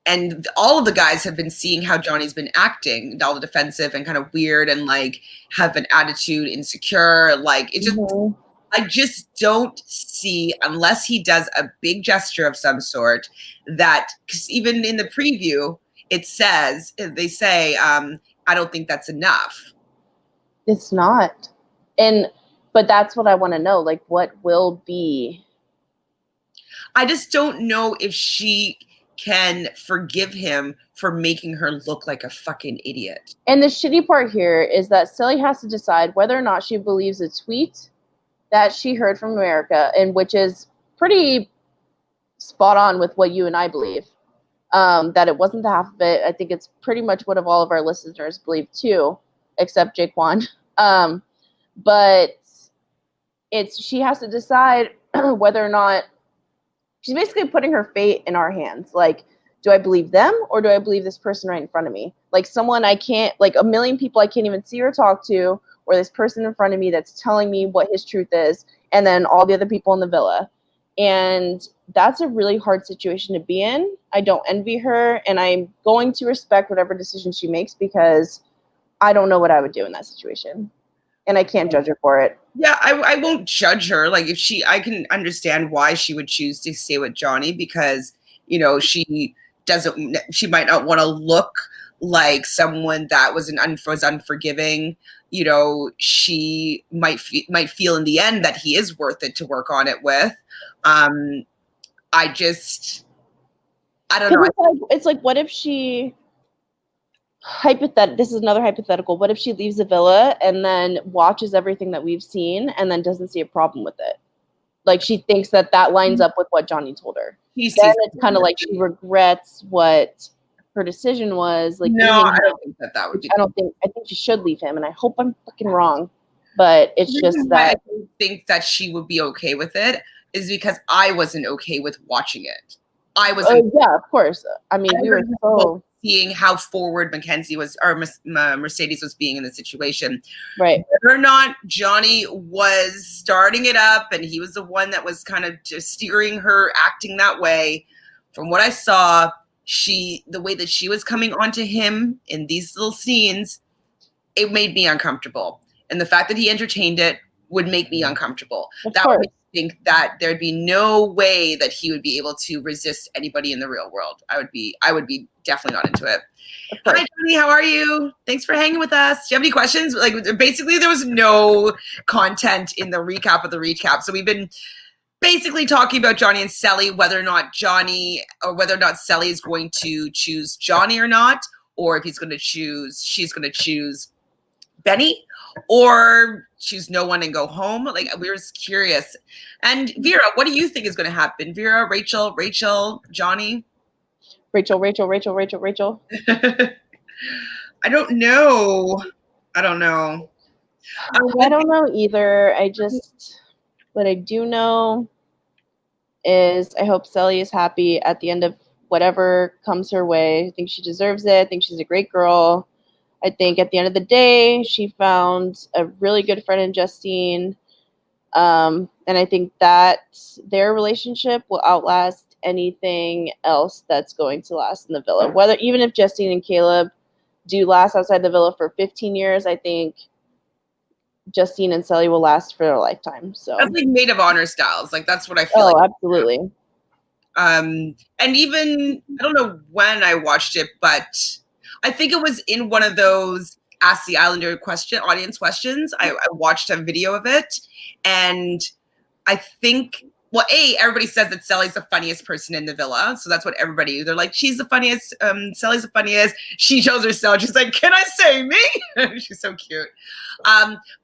And all of the guys have been seeing how Johnny's been acting, all the defensive and kind of weird and like have an attitude, insecure. Like it just, Mm-hmm. I just don't see, unless he does a big gesture of some sort, that, because even in the preview, they say, I don't think that's enough. It's not. But that's what I want to know. Like, what will be? I just don't know if she can forgive him for making her look like a fucking idiot. And the shitty part here is that Sally has to decide whether or not she believes a tweet that she heard from America, and which is pretty spot on with what you and I believe. That it wasn't the half of it. I think it's pretty much what all of our listeners believe too, except Jaquan. But she has to decide whether or not she's basically putting her fate in our hands. Like, do I believe them or do I believe this person right in front of me? Like someone I can't, like a million people I can't even see or talk to, or this person in front of me that's telling me what his truth is, and then all the other people in the villa. And that's a really hard situation to be in. I don't envy her, and I'm going to respect whatever decision she makes because I don't know what I would do in that situation. And I can't judge her for it. Yeah, I won't judge her. Like I can understand why she would choose to stay with Johnny, because, she might not want to look like someone that was unforgiving. She might feel in the end that he is worth it to work on it with. I don't know. It's like, what if she... this is another hypothetical. What if she leaves the villa and then watches everything that we've seen and then doesn't see a problem with it? Like she thinks that lines up with what Johnny told her. Then it's kind of like she regrets what her decision was. Like, no, I don't think that would be. I think she should leave him, and I hope I'm fucking wrong. But it's just that I think that she would be okay with it is because I wasn't okay with watching it. I was. Yeah, of course. I mean, we were so seeing how forward Mackenzie was, or Mercedes was being in the situation. Right. Whether or not Johnny was starting it up and he was the one that was kind of just steering her acting that way, from what I saw, the way that she was coming onto him in these little scenes, it made me uncomfortable. And the fact that he entertained it would make me uncomfortable. That would make me think that there'd be no way that he would be able to resist anybody in the real world. I would be definitely not into it. Hi, Johnny. How are you? Thanks for hanging with us. Do you have any questions? Like, basically, there was no content in the recap of the recap. So we've been basically talking about Johnny and Sally, whether or not Sally is going to choose Johnny or not, or if she's going to choose Benny, or choose no one and go home. Like, we were just curious. And Vera, what do you think is going to happen? Vera, Rachel, Johnny? Rachel. I don't know. I don't know either. What I do know is I hope Sally is happy at the end of whatever comes her way. I think she deserves it. I think she's a great girl. I think at the end of the day, she found a really good friend in Justine. And I think that their relationship will outlast anything else that's going to last in the villa. Even if Justine and Caleb do last outside the villa for 15 years, I think Justine and Sally will last for a lifetime. So that's like maid of honor styles. Like, that's what I feel like. Oh, absolutely. And even, I don't know when I watched it, but I think it was in one of those Ask the Islander audience questions. I watched a video of it, and I think, well, everybody says that Sally's the funniest person in the villa. So that's what they're like, she's the funniest, Sally's the funniest. She shows herself. She's like, can I say me? She's so cute.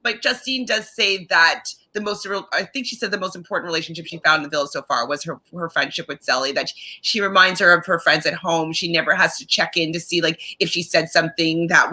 But Justine does say that I think she said the most important relationship she found in the villa so far was her friendship with Sally, that she reminds her of her friends at home. She never has to check in to see, like, if she said something that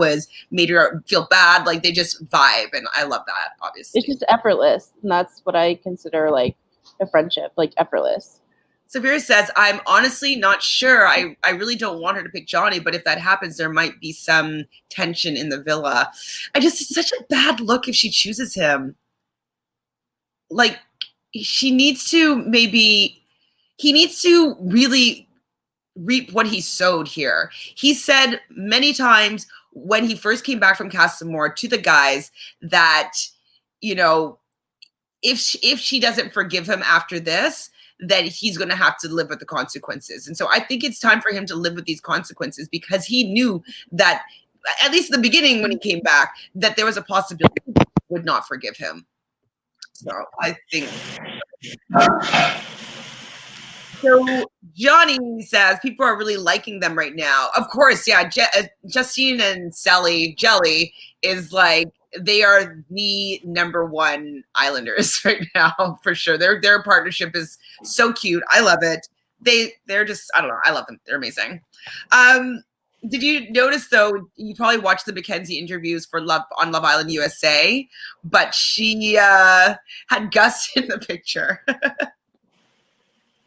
made her feel bad. Like, they just vibe. And I love that, obviously. It's just effortless. And that's what I consider like a friendship, like effortless. So Vera says, I'm honestly not sure. I really don't want her to pick Johnny, but if that happens, there might be some tension in the villa. It's such a bad look if she chooses him. Like, she needs to he needs to really reap what he sowed here. He said many times when he first came back from Casamore to the guys that, you know, if she doesn't forgive him after this, then he's going to have to live with the consequences. And so I think it's time for him to live with these consequences, because he knew that, at least in the beginning when he came back, that there was a possibility he would not forgive him. So I think. So Johnny says people are really liking them right now. Of course, yeah. Justine and Sally Jelly is like, they are the #1 Islanders right now for sure. Their partnership is so cute. I love it. They're just, I don't know. I love them. They're amazing. Did you notice though? You probably watched the Mackenzie interviews for Love Island USA, but she had Gus in the picture.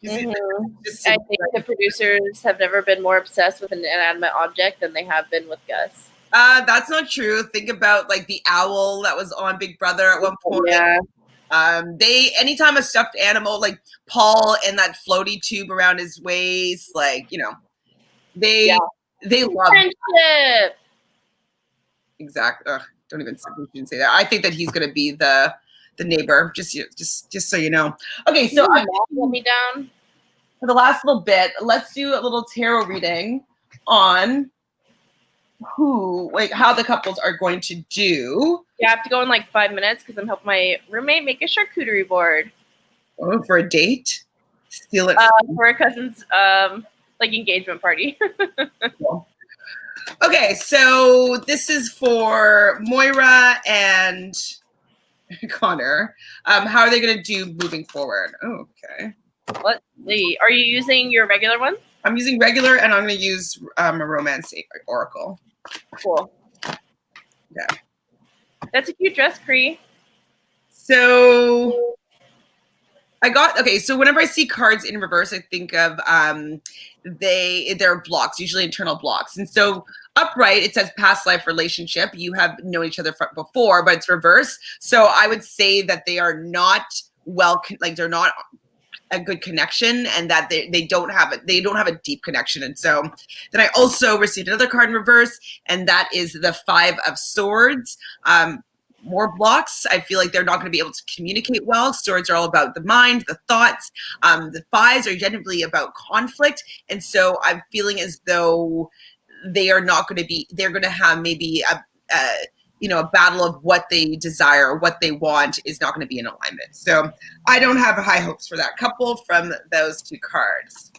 Mm-hmm. I think the producers have never been more obsessed with an inanimate object than they have been with Gus. That's not true. Think about like the owl that was on Big Brother at one point. Yeah. Anytime a stuffed animal, like Paul and that floaty tube around his waist, like, you know, they love friendship. Exactly. Don't even say that. I think that he's going to be the neighbor. Just so you know. Okay, so let me down for the last little bit. Let's do a little tarot reading on how the couples are going to do. Yeah, I have to go in like 5 minutes because I'm helping my roommate make a charcuterie board. Oh, for a date? Steal it for a cousin's like engagement party. Cool. Okay, so this is for Moira and Connor. How are they going to do moving forward? Oh, okay. Let's see. Are you using your regular one? I'm using regular, and I'm going to use a romance oracle. Cool. Okay. That's a cute dress, Cree. So so whenever I see cards in reverse, I think of they're blocks, usually internal blocks. And so upright, it says past life relationship. You have known each other before, but it's reverse. So I would say that they are not they're not a good connection, and that they don't have a deep connection. And so then I also received another card in reverse, and that is the 5 of Swords. More blocks. I feel like they're not going to be able to communicate well. Swords are all about the mind, the thoughts. The 5s are generally about conflict. And so I'm feeling as though they're going to have maybe a battle of what they desire, what they want is not going to be in alignment. So I don't have high hopes for that couple from those 2 cards.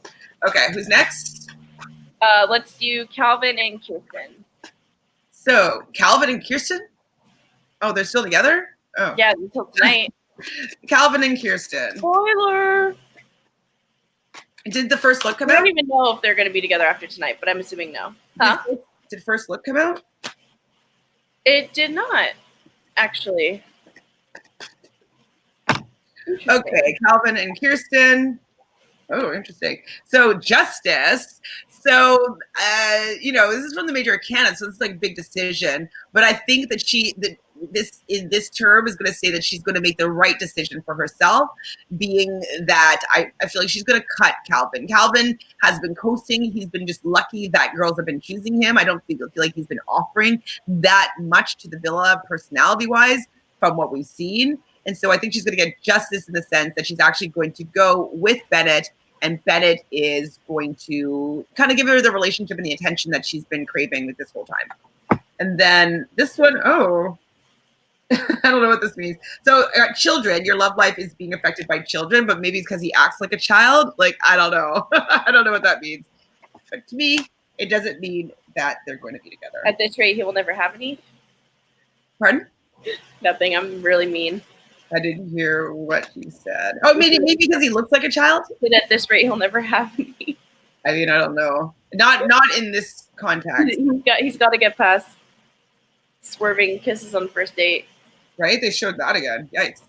Okay, who's next? Let's do Calvin and Kirsten. So Calvin and Kirsten? Oh, they're still together? Oh. Yeah, until tonight. Calvin and Kirsten. Spoiler! Did the first look come out? I don't even know if they're going to be together after tonight, but I'm assuming no. Huh? Did first look come out? It did not, actually. Okay, Calvin and Kirsten. Oh, interesting. So Justice. So, this is from the Major Arcana, so it's like a big decision. But I think that this term is going to say that she's going to make the right decision for herself, being that I feel like she's going to cut Calvin. Calvin has been coasting. He's been just lucky that girls have been choosing him. I don't feel like he's been offering that much to the villa personality-wise from what we've seen. And so I think she's going to get justice in the sense that she's actually going to go with Bennett, and Bennett is going to kind of give her the relationship and the attention that she's been craving this whole time. And then this one, I don't know what this means. So children, your love life is being affected by children, but maybe it's because he acts like a child. Like, I don't know. I don't know what that means. But to me, it doesn't mean that they're going to be together. At this rate, he will never have any? Pardon? Nothing. I'm really mean. I didn't hear what he said. Oh, maybe because he looks like a child? But at this rate, he'll never have me. I mean, I don't know. Not in this context. He's got to get past swerving kisses on first date. Right? They showed that again. Yikes.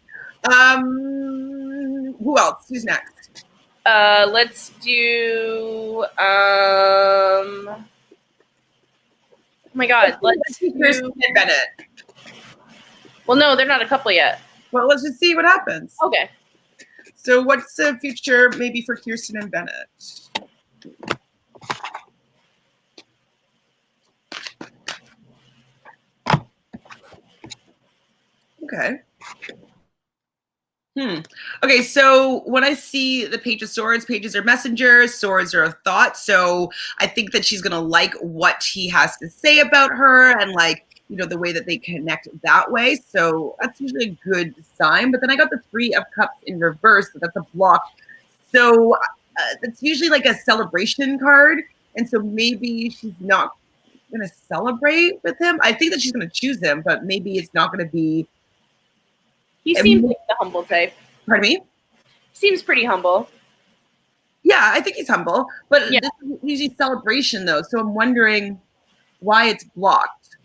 Who else? Who's next? Let's do. Oh my God. Let's do. Kirsten and Bennett. Well, no, they're not a couple yet. Well, let's just see what happens. Okay. So, what's the future maybe for Kirsten and Bennett? Okay. Okay, so when I see the Page of Swords, pages are messengers, swords are a thought. So I think that she's gonna like what he has to say about her and like, you know, the way that they connect that way. So that's usually a good sign. But then I got the Three of Cups in reverse, so that's a block. So it's usually like a celebration card. And so maybe she's not gonna celebrate with him. I think that she's gonna choose him, but maybe it's not gonna be. He seems like the humble type. Pardon me? Seems pretty humble. Yeah, I think he's humble, but Yeah. this is usually celebration though. So I'm wondering why it's blocked.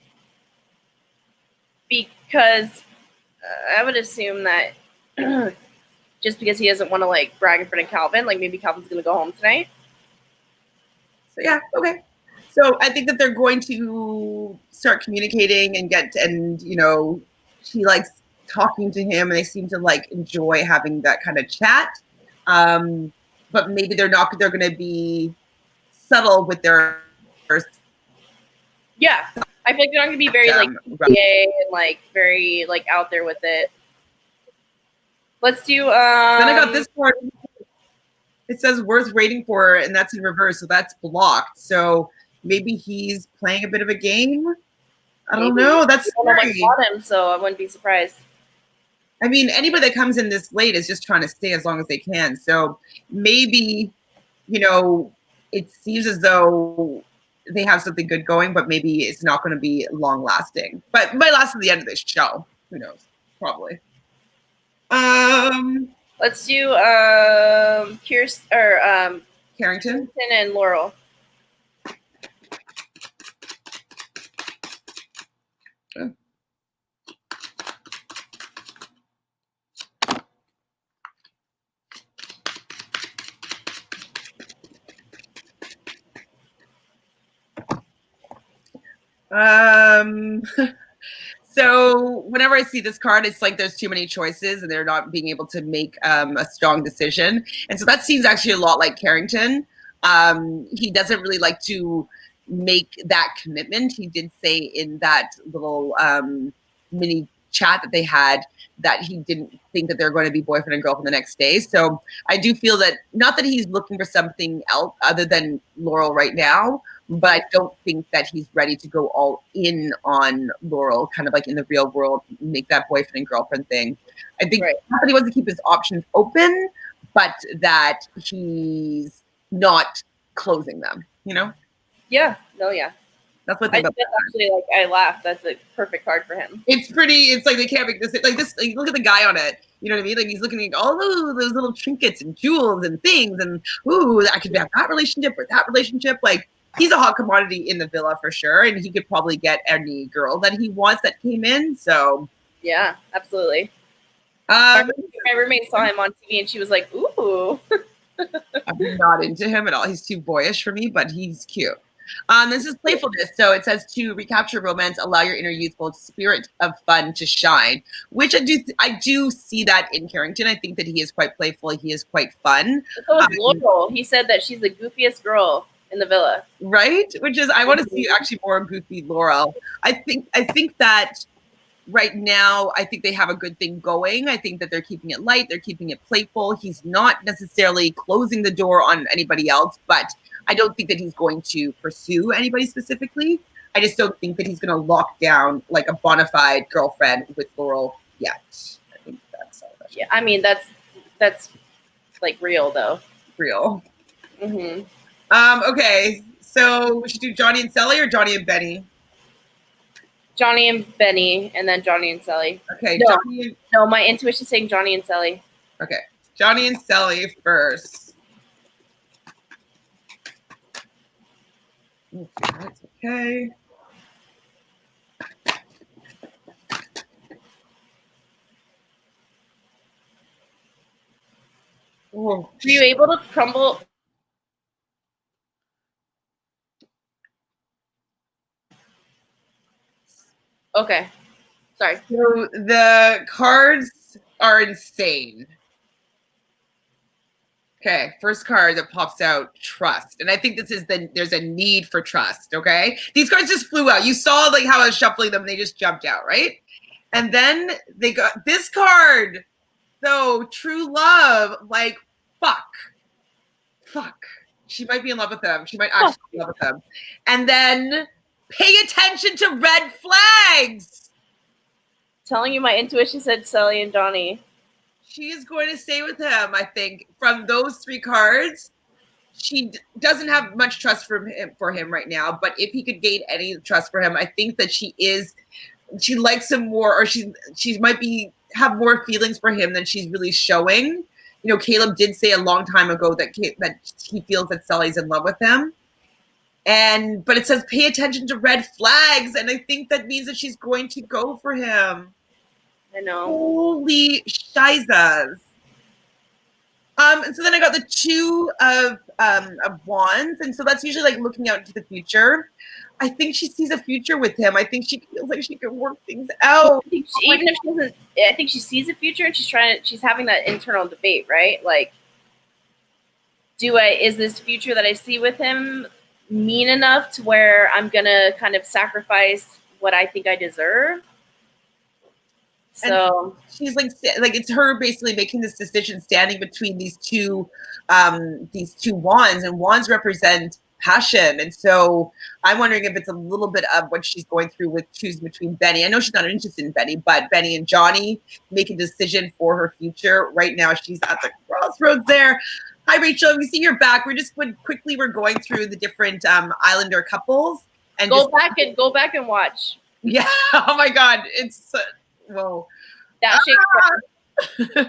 Because I would assume that just because he doesn't want to like brag in front of Calvin, like maybe Calvin's gonna go home tonight. So yeah, okay. So I think that they're going to start communicating and you know, she likes talking to him and they seem to like enjoy having that kind of chat. But maybe they're going to be subtle with their. Yeah, I feel like they're not gonna be very like gay and like very like out there with it. Let's do. Then I got this card. It says worth waiting for, and that's in reverse, so that's blocked. So maybe he's playing a bit of a game. I don't know. That's scary. I bought him, so I wouldn't be surprised. I mean, anybody that comes in this late is just trying to stay as long as they can. So maybe, you know, it seems as though they have something good going, but maybe it's not going to be long lasting. But it might last to the end of this show. Who knows? Probably. Let's do Carrington and Laurel. Okay. So whenever I see this card, it's like there's too many choices and they're not being able to make a strong decision. And so that seems actually a lot like Carrington. He doesn't really like to make that commitment. He did say in that little mini chat that they had that he didn't think that they're going to be boyfriend and girlfriend the next day. So I do feel that, not that he's looking for something else other than Laurel right now, but I don't think that he's ready to go all in on Laurel, kind of like in the real world, make that boyfriend and girlfriend thing. I think not that he wants to keep his options open, but that he's not closing them, you know? Yeah, no, yeah. That's what they actually like I laughed. That's a perfect card for him. It's pretty, it's like they can't make this like this. Like, look at the guy on it. You know what I mean? Like he's looking at all those little trinkets and jewels and things, and ooh, I could have that relationship or that relationship. Like he's a hot commodity in the villa for sure, and he could probably get any girl that he wants that came in. So yeah, absolutely. My roommate saw him on TV and she was like, "Ooh." I'm not into him at all. He's too boyish for me, but he's cute. This is playfulness. So it says to recapture romance, allow your inner youthful spirit of fun to shine, which I do see that in Carrington. I think that he is quite playful. He is quite fun. So is Laurel. He said that she's the goofiest girl in the villa. Right? Which is, I want to see actually more goofy Laurel. I think that right now, I think they have a good thing going. I think that they're keeping it light. They're keeping it playful. He's not necessarily closing the door on anybody else, but I don't think that he's going to pursue anybody specifically. I just don't think that he's going to lock down like a bona fide girlfriend with Laurel yet. I think that's all. Yeah, I mean, that's like real though. Real. Mm-hmm. Okay, so we should do Johnny and Sally or Johnny and Benny? Johnny and Benny, and then Johnny and Sally. Okay. No, my intuition's saying Johnny and Sally. Okay, Johnny and Sally first. That's okay. Oh. Were you able to crumble? Okay. Sorry. So the cards are insane. Okay, first card that pops out, trust. And I think this is there's a need for trust, okay? These cards just flew out. You saw like how I was shuffling them, they just jumped out, right? And then they got this card. So true love, like fuck. She might be in love with him. She might actually be in love with him. And then pay attention to red flags. Telling you my intuition said Sally and Johnny. She is going to stay with him, I think. From those three cards, she doesn't have much trust for him right now. But if he could gain any trust for him, I think that she likes him more, or she might have more feelings for him than she's really showing. You know, Caleb did say a long time ago that he feels that Sally's in love with him. But it says pay attention to red flags, and I think that means that she's going to go for him. I know. Holy shizas. And so then I got the two of wands, and so that's usually like looking out into the future. I think she sees a future with him. I think she feels like she can work things out. I think even if she doesn't, I think she sees a future, and she's having that internal debate, right? Like, is this future that I see with him mean enough to where I'm gonna kind of sacrifice what I think I deserve? So and she's like it's her basically making this decision, standing between these two wands, and wands represent passion. And so I'm wondering if it's a little bit of what she's going through with choosing between Benny. I know she's not interested in Benny, but Benny and Johnny make a decision for her future. Right now, she's at the crossroads there. Hi, Rachel. We see you're back. We're going through the different Islander couples. And go back and watch. Yeah. Oh my God. It's whoa. That shit.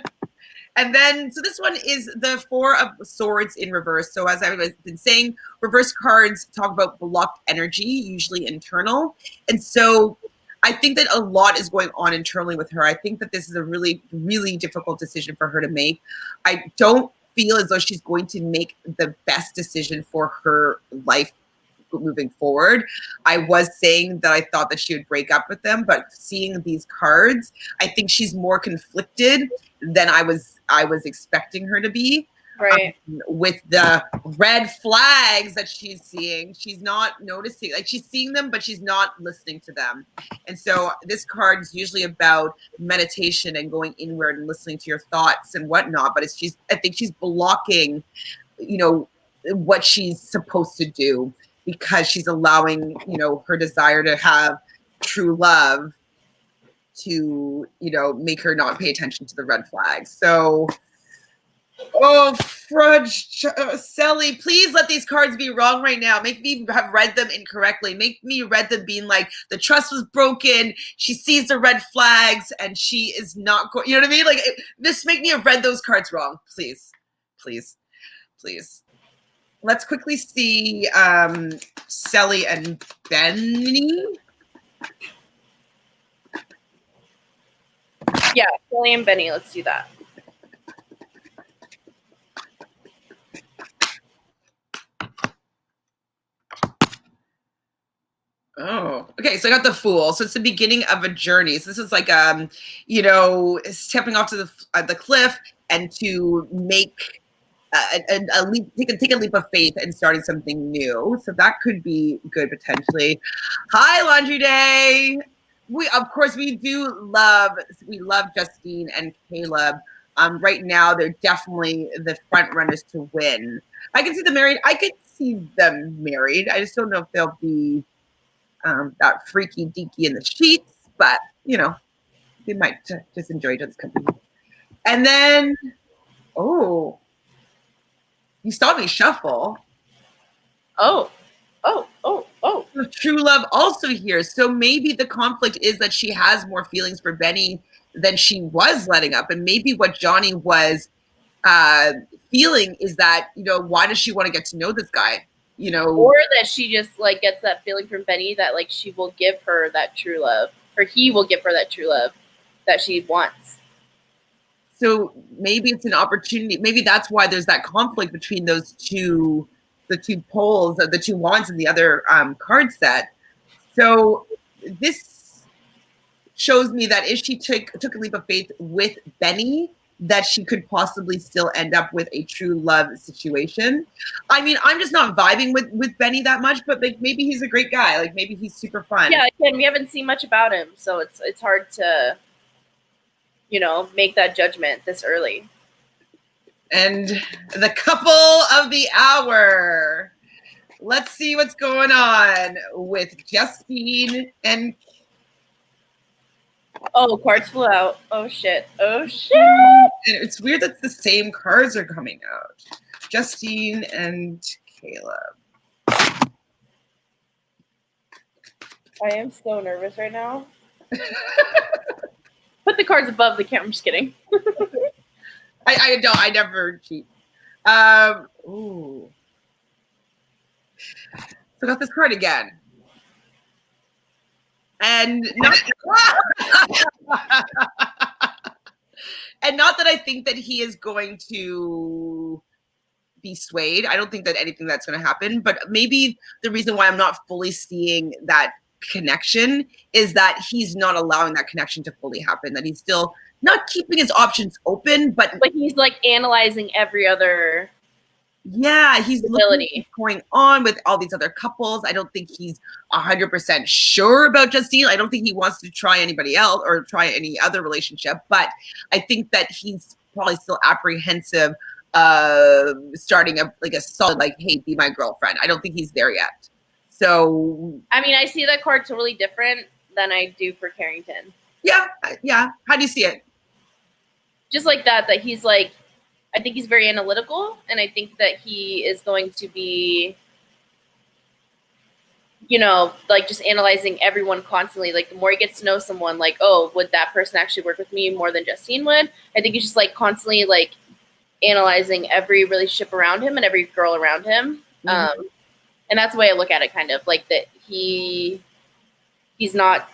And then, so this one is the Four of Swords in reverse. So as I've been saying, reverse cards talk about blocked energy, usually internal. And so I think that a lot is going on internally with her. I think that this is a really, really difficult decision for her to make. I don't feel as though she's going to make the best decision for her life moving forward. I was saying that I thought that she would break up with them, but seeing these cards, I think she's more conflicted than I was expecting her to be. Right. With the red flags that she's seeing, she's not noticing. Like, she's seeing them, but she's not listening to them. And so this card is usually about meditation and going inward and listening to your thoughts and whatnot. But I think she's blocking, what she's supposed to do, because she's allowing, her desire to have true love to, make her not pay attention to the red flags. So, Fudge, Sally, please let these cards be wrong right now. Make me have read them incorrectly. Make me read them being like, the trust was broken, she sees the red flags, and she is not going, you know what I mean? Like, just make me have read those cards wrong. Please, please, please. Let's quickly see Sally and Benny. Yeah, Sally and Benny. Let's do that. Oh, okay. So I got the Fool. So it's the beginning of a journey. So this is like, stepping off to the cliff and to make a leap, take a leap of faith and starting something new. So that could be good potentially. Hi, Laundry Day. We love Justine and Caleb. Right now, they're definitely the front runners to win. I can see them married. I could see them married. I just don't know if they'll be that freaky deaky in the sheets, but they might just enjoy each other's company. And then, you saw me shuffle. Oh. True love also here. So maybe the conflict is that she has more feelings for Benny than she was letting up. And maybe what Johnny was feeling is that, why does she want to get to know this guy? Or that she just like gets that feeling from Benny that like she will give her that true love, or he will give her that true love that she wants. So maybe it's an opportunity. Maybe that's why there's that conflict between the two poles, the two wands in the other card set. So this shows me that if she took a leap of faith with Benny, that she could possibly still end up with a true love situation. I mean, I'm just not vibing with Benny that much, but like maybe he's a great guy. Like maybe he's super fun. Yeah, again, we haven't seen much about him, so it's hard to, make that judgment this early. And the couple of the hour. Let's see what's going on with Justine and. Oh, cards flew out. Oh shit. And it's weird that the same cards are coming out. Justine and Caleb. I am so nervous right now. Put the cards above the camera. I'm just kidding. I never cheat. Ooh. So I got this card again. And not, and not that I think that he is going to be swayed. I don't think that anything that's going to happen, but maybe the reason why I'm not fully seeing that connection is that he's not allowing that connection to fully happen, that he's still not keeping his options open, but he's like analyzing every other he's looking at what's going on with all these other couples. I don't think he's 100% sure about Justine. I don't think he wants to try anybody else or try any other relationship, but I think that he's probably still apprehensive starting a solid, hey, be my girlfriend. I don't think he's there yet. So I mean, I see that card totally different than I do for Carrington. Yeah. How do you see it? Just like that he's like, I think he's very analytical, and I think that he is going to be, just analyzing everyone constantly. Like, the more he gets to know someone, oh, would that person actually work with me more than Justine would? I think he's just constantly analyzing every relationship around him and every girl around him. Mm-hmm. And that's the way I look at it, kind of that he doesn't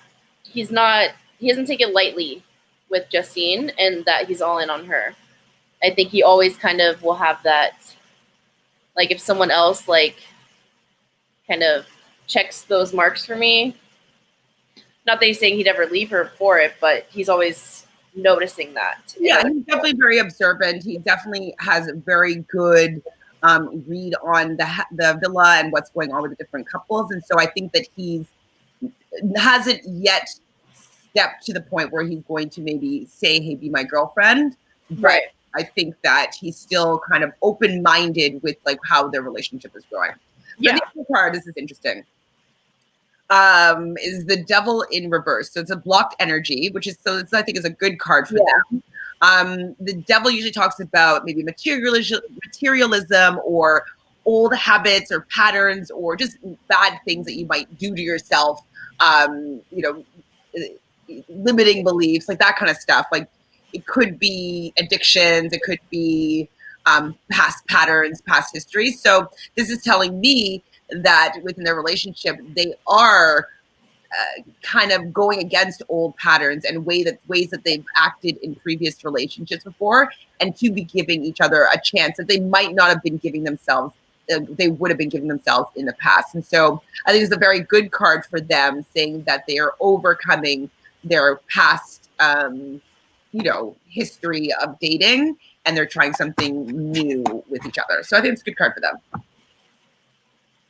take it lightly with Justine, and that he's all in on her. I think he always kind of will have that, if someone else kind of checks those marks for me, not that he's saying he'd ever leave her for it, but he's always noticing that. Yeah, he's definitely very observant. He definitely has a very good read on the villa and what's going on with the different couples. And so I think that he hasn't yet stepped to the point where he's going to maybe say, hey, be my girlfriend. Right. I think that he's still kind of open-minded with how their relationship is going. Yeah. The other card, this is interesting, is the Devil in reverse. So it's a blocked energy, which is, I think is a good card for them. The Devil usually talks about maybe materialism or old habits or patterns or just bad things that you might do to yourself, limiting beliefs, that kind of stuff. It could be addictions. It could be past patterns, past history. So this is telling me that within their relationship, they are kind of going against old patterns and ways that they've acted in previous relationships before, and to be giving each other a chance that they might not have been giving themselves. They would have been giving themselves in the past. And so I think it's a very good card for them, saying that they are overcoming their past history of dating, and they're trying something new with each other. So I think it's a good card for them.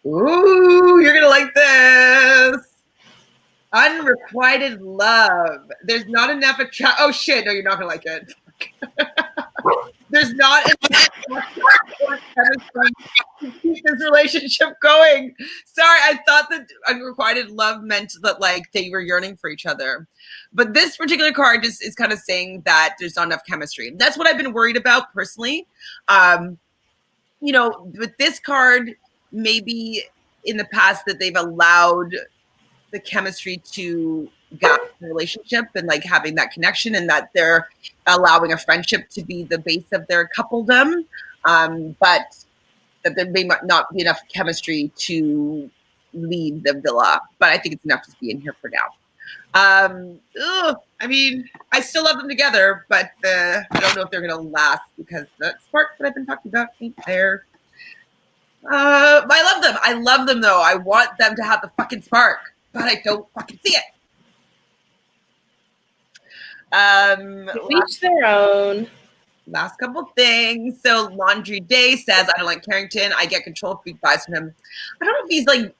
Ooh, you're gonna like this. Unrequited love. There's not enough oh shit, no, you're not gonna like it. There's not enough chemistry to keep this relationship going. Sorry, I thought that unrequited love meant that they were yearning for each other. But this particular card just is kind of saying that there's not enough chemistry. That's what I've been worried about personally. With this card, maybe in the past that they've allowed the chemistry to guide the relationship and having that connection, and that they're allowing a friendship to be the base of their coupledom, but that there may not be enough chemistry to leave the villa. But I think it's enough to be in here for now. I mean, I still love them together, but I don't know if they're gonna last because the spark that I've been talking about ain't there. I love them. I love them though. I want them to have the fucking spark, but I don't fucking see it. Each their own. Last couple things. So Laundry Day says, I don't like Carrington. I get control freak vibes from him. I don't know if he's like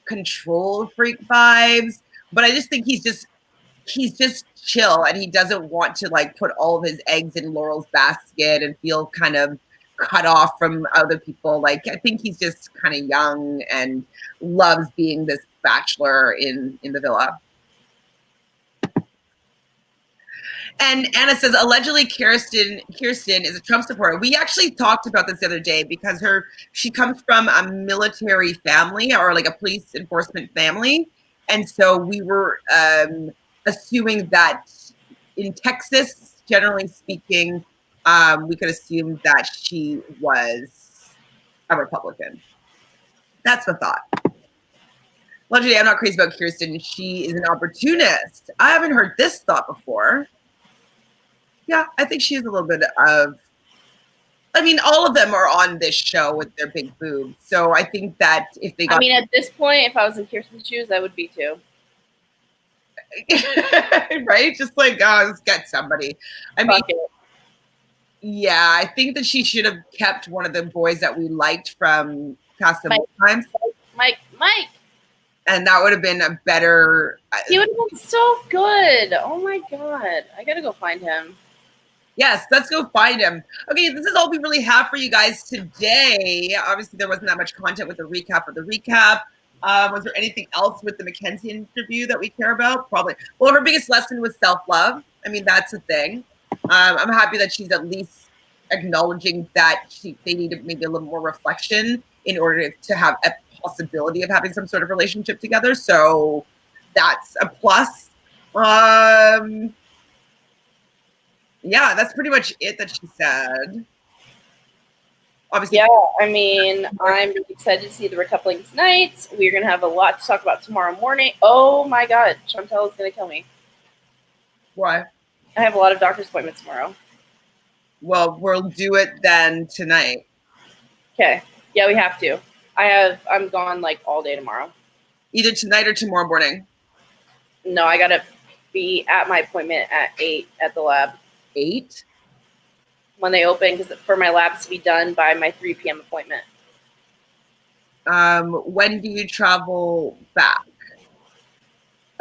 control freak vibes, but I just think he's just chill and he doesn't want to like put all of his eggs in Laurel's basket and feel kind of cut off from other people. Like I think he's just kind of young and loves being this bachelor in the villa. And Anna says, allegedly Kirsten is a Trump supporter. We actually talked about this the other day because she comes from a military family or like a police enforcement family. And so we were assuming that in Texas, generally speaking, we could assume that she was a Republican. That's the thought. Luckily, I'm not crazy about Kirsten. She is an opportunist. I haven't heard this thought before. Yeah, I think she is a little bit of, I mean, all of them are on this show with their big boobs. So I think that if they got... I mean, at this point, if I was in Kirsten's shoes, I would be too. Right? Just like, oh, let's get somebody. I mean, yeah, I think that she should have kept one of the boys that we liked from Past Times. Mike. And that would have been a better... He would have been so good. Oh my God. I gotta go find him. Yes, let's go find him. Okay, this is all we really have for you guys today. Obviously, there wasn't that much content with the recap of the recap. Was there anything else with the Mackenzie interview that we care about? Probably. Well, her biggest lesson was self-love. I mean, that's a thing. I'm happy that she's at least acknowledging that they need maybe a little more reflection in order to have a possibility of having some sort of relationship together. So that's a plus. Yeah, that's pretty much it that she said. Obviously. Yeah, I mean, I'm really excited to see the recoupling tonight. We're going to have a lot to talk about tomorrow morning. Oh my God, Chantele is going to kill me. Why? I have a lot of doctor's appointments tomorrow. Well, we'll do it then tonight. Okay. Yeah, we have to. I'm gone like all day tomorrow. Either tonight or tomorrow morning. No, I got to be at my appointment at 8 at the lab. 8? When they open, because for my labs to be done by my 3 p.m. appointment. When do you travel back?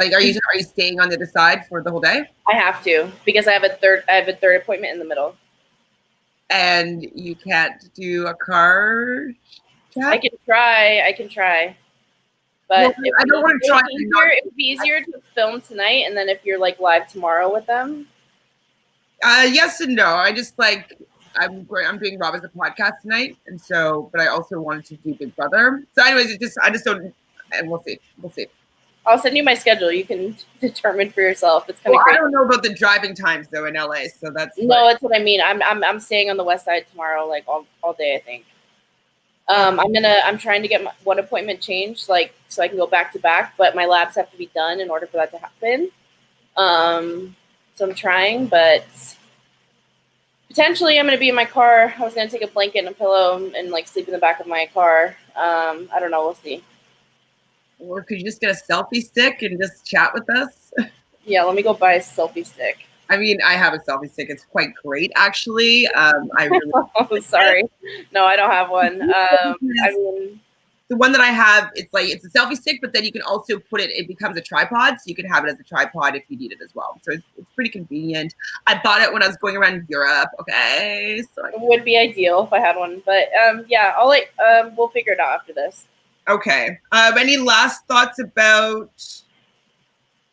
Like, are you staying on the other side for the whole day? I have to because I have a third appointment in the middle. And you can't do a car chat? I can try. But well, I don't want to try. It would be easier to film tonight, and then if you're like live tomorrow with them. Yes and no. I just like I'm doing Rob as a podcast tonight, and so but I also wanted to do Big Brother. So, anyways, I just don't, and we'll see. I'll send you my schedule. You can determine for yourself. It's kind of great. I don't know about the driving times though in LA, so that's that's what I mean. I'm staying on the west side tomorrow, like all day. I think. I'm trying to get one appointment changed, like so I can go back to back, but my labs have to be done in order for that to happen. So I'm trying, but potentially I'm going to be in my car. I was going to take a blanket and a pillow and like sleep in the back of my car. I don't know. We'll see. Or could you just get a selfie stick and just chat with us? Yeah, let me go buy a selfie stick. I mean, I have a selfie stick. It's quite great, actually. I really. Oh, sorry. No, I don't have one. I mean, the one that I have, it's a selfie stick, but then you can also put it becomes a tripod, so you can have it as a tripod if you need it as well. So it's pretty convenient. I bought it when I was going around Europe. Okay, so it would be ideal if I had one, but yeah, we'll figure it out after this. Okay. Any last thoughts about?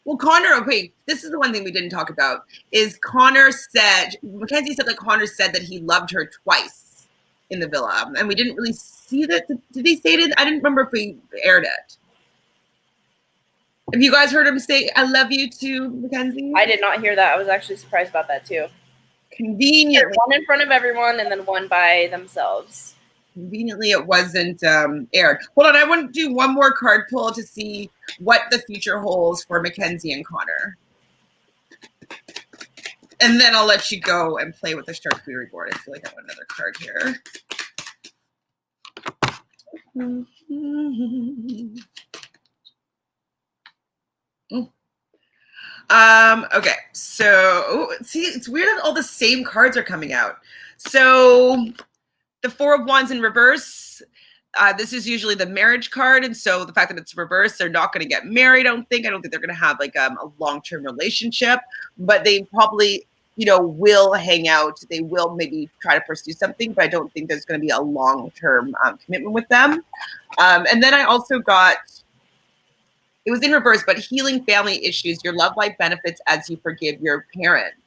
Well, Connor, okay, this is the one thing we didn't talk about, is Mackenzie said that Connor said that he loved her twice in the villa, and we didn't really see that. Did he say it? I didn't remember if we aired it. Have you guys heard him say, I love you to Mackenzie? I did not hear that. I was actually surprised about that too. Convenient. One in front of everyone and then one by themselves. Conveniently, it wasn't aired. Hold on, I want to do one more card pull to see what the future holds for Mackenzie and Connor. And then I'll let you go and play with the charcuterie board. I feel like I want another card here. Okay, so see, it's weird that all the same cards are coming out. So the Four of Wands in reverse. This is usually the marriage card, and so the fact that it's reversed, they're not going to get married. I don't think they're going to have like a long-term relationship, but they probably, will hang out. They will maybe try to pursue something, but I don't think there's going to be a long-term commitment with them. And then I also got, it was in reverse, but healing family issues. Your love life benefits as you forgive your parents.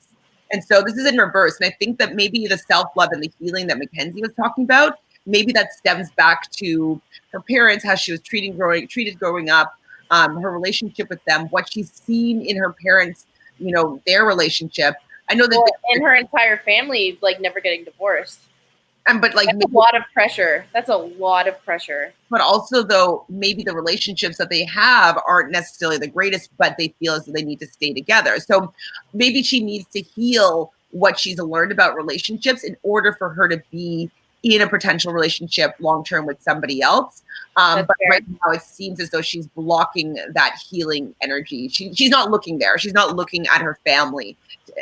And so this is in reverse. And I think that maybe the self-love and the healing that Mackenzie was talking about, maybe that stems back to her parents, how she was treated growing up, her relationship with them, what she's seen in her parents, their relationship. I know that and her entire family, like, never getting divorced. But like that's a lot of pressure. That's a lot of pressure. But also, though, maybe the relationships that they have aren't necessarily the greatest, but they feel as though they need to stay together. So maybe she needs to heal what she's learned about relationships in order for her to be in a potential relationship long-term with somebody else. But right now it seems as though she's blocking that healing energy. She's not looking there. She's not looking at her family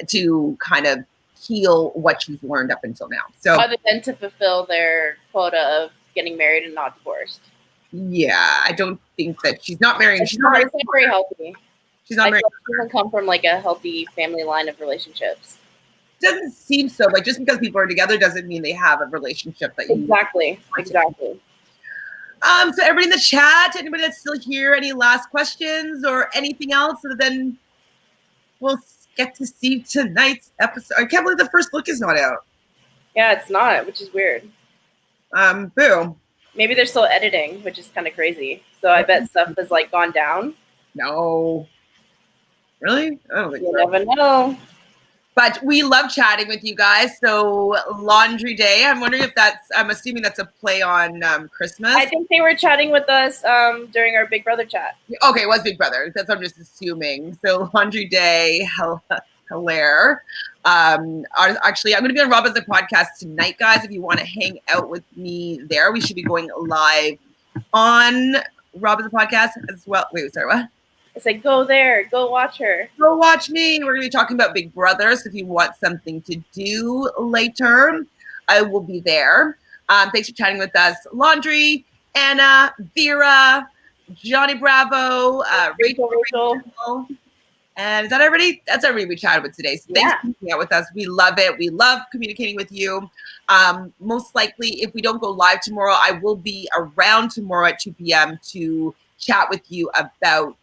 to kind of heal what she's learned up until now. So other than to fulfill their quota of getting married and not divorced. Yeah, I don't think that she's not marrying. She's not very healthy. She's not married. She doesn't come from like a healthy family line of relationships. Doesn't seem so. Like just because people are together doesn't mean they have a relationship that exactly. So everybody in the chat, anybody that's still here, any last questions or anything else? So then we'll get to see tonight's episode. I can't believe the first look is not out. Yeah, it's not, which is weird. Boo. Maybe they're still editing, which is kind of crazy. So I bet stuff has like gone down. No. Really? I don't think so. You never know. But we love chatting with you guys. So Laundry Day, I'm wondering if I'm assuming that's a play on Christmas. I think they were chatting with us during our Big Brother chat. Okay, it was Big Brother. That's what I'm just assuming. So Laundry Day, hilarious. Actually, I'm going to be on Rob as a podcast tonight, guys. If you want to hang out with me there, we should be going live on Rob as a podcast as well. Wait, sorry, what? It's like, go there, go watch her. Go watch me. We're going to be talking about Big Brother. So if you want something to do later, I will be there. Thanks for chatting with us. Laundry, Anna, Vera, Johnny Bravo, Rachel. And is that everybody? That's everybody we chatted with today. So thanks for hanging out with us. We love it. We love communicating with you. Most likely, if we don't go live tomorrow, I will be around tomorrow at 2 p.m. to chat with you about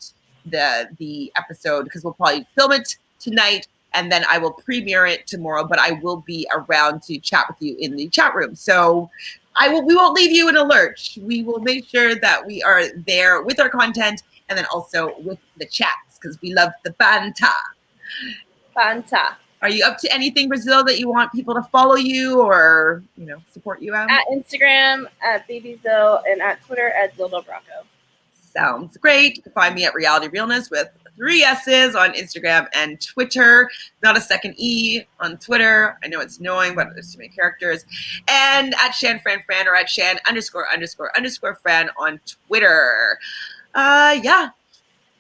the episode, because we'll probably film it tonight and then I will premiere it tomorrow, but I will be around to chat with you in the chat room. So we won't leave you in a lurch. We will make sure that we are there with our content and then also with the chats, because we love the banta. Are you up to anything, Brazil, that you want people to follow you or support you at? At Instagram at BabyZill and at Twitter at Zilda Brocco. Sounds great. You can find me at Reality Realness with 3 S's on Instagram and Twitter. Not a second E on Twitter. I know it's annoying, but there's too many characters. And at ShanFran or at Shan___Fran on Twitter. Yeah.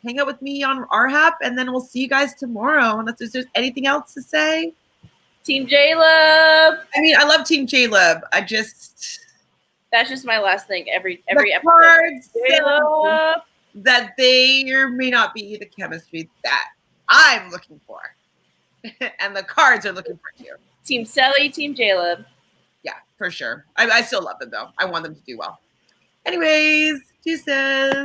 Hang out with me on RHAP, and then we'll see you guys tomorrow. Unless there's anything else to say. Team J-Love. I mean, I love Team J-Love. That's just my last thing. Every episode. That there may not be the chemistry that I'm looking for. And the cards are looking for you. Team Sally, Team J-Love. Yeah, for sure. I still love them, though. I want them to do well. Anyways, deuces.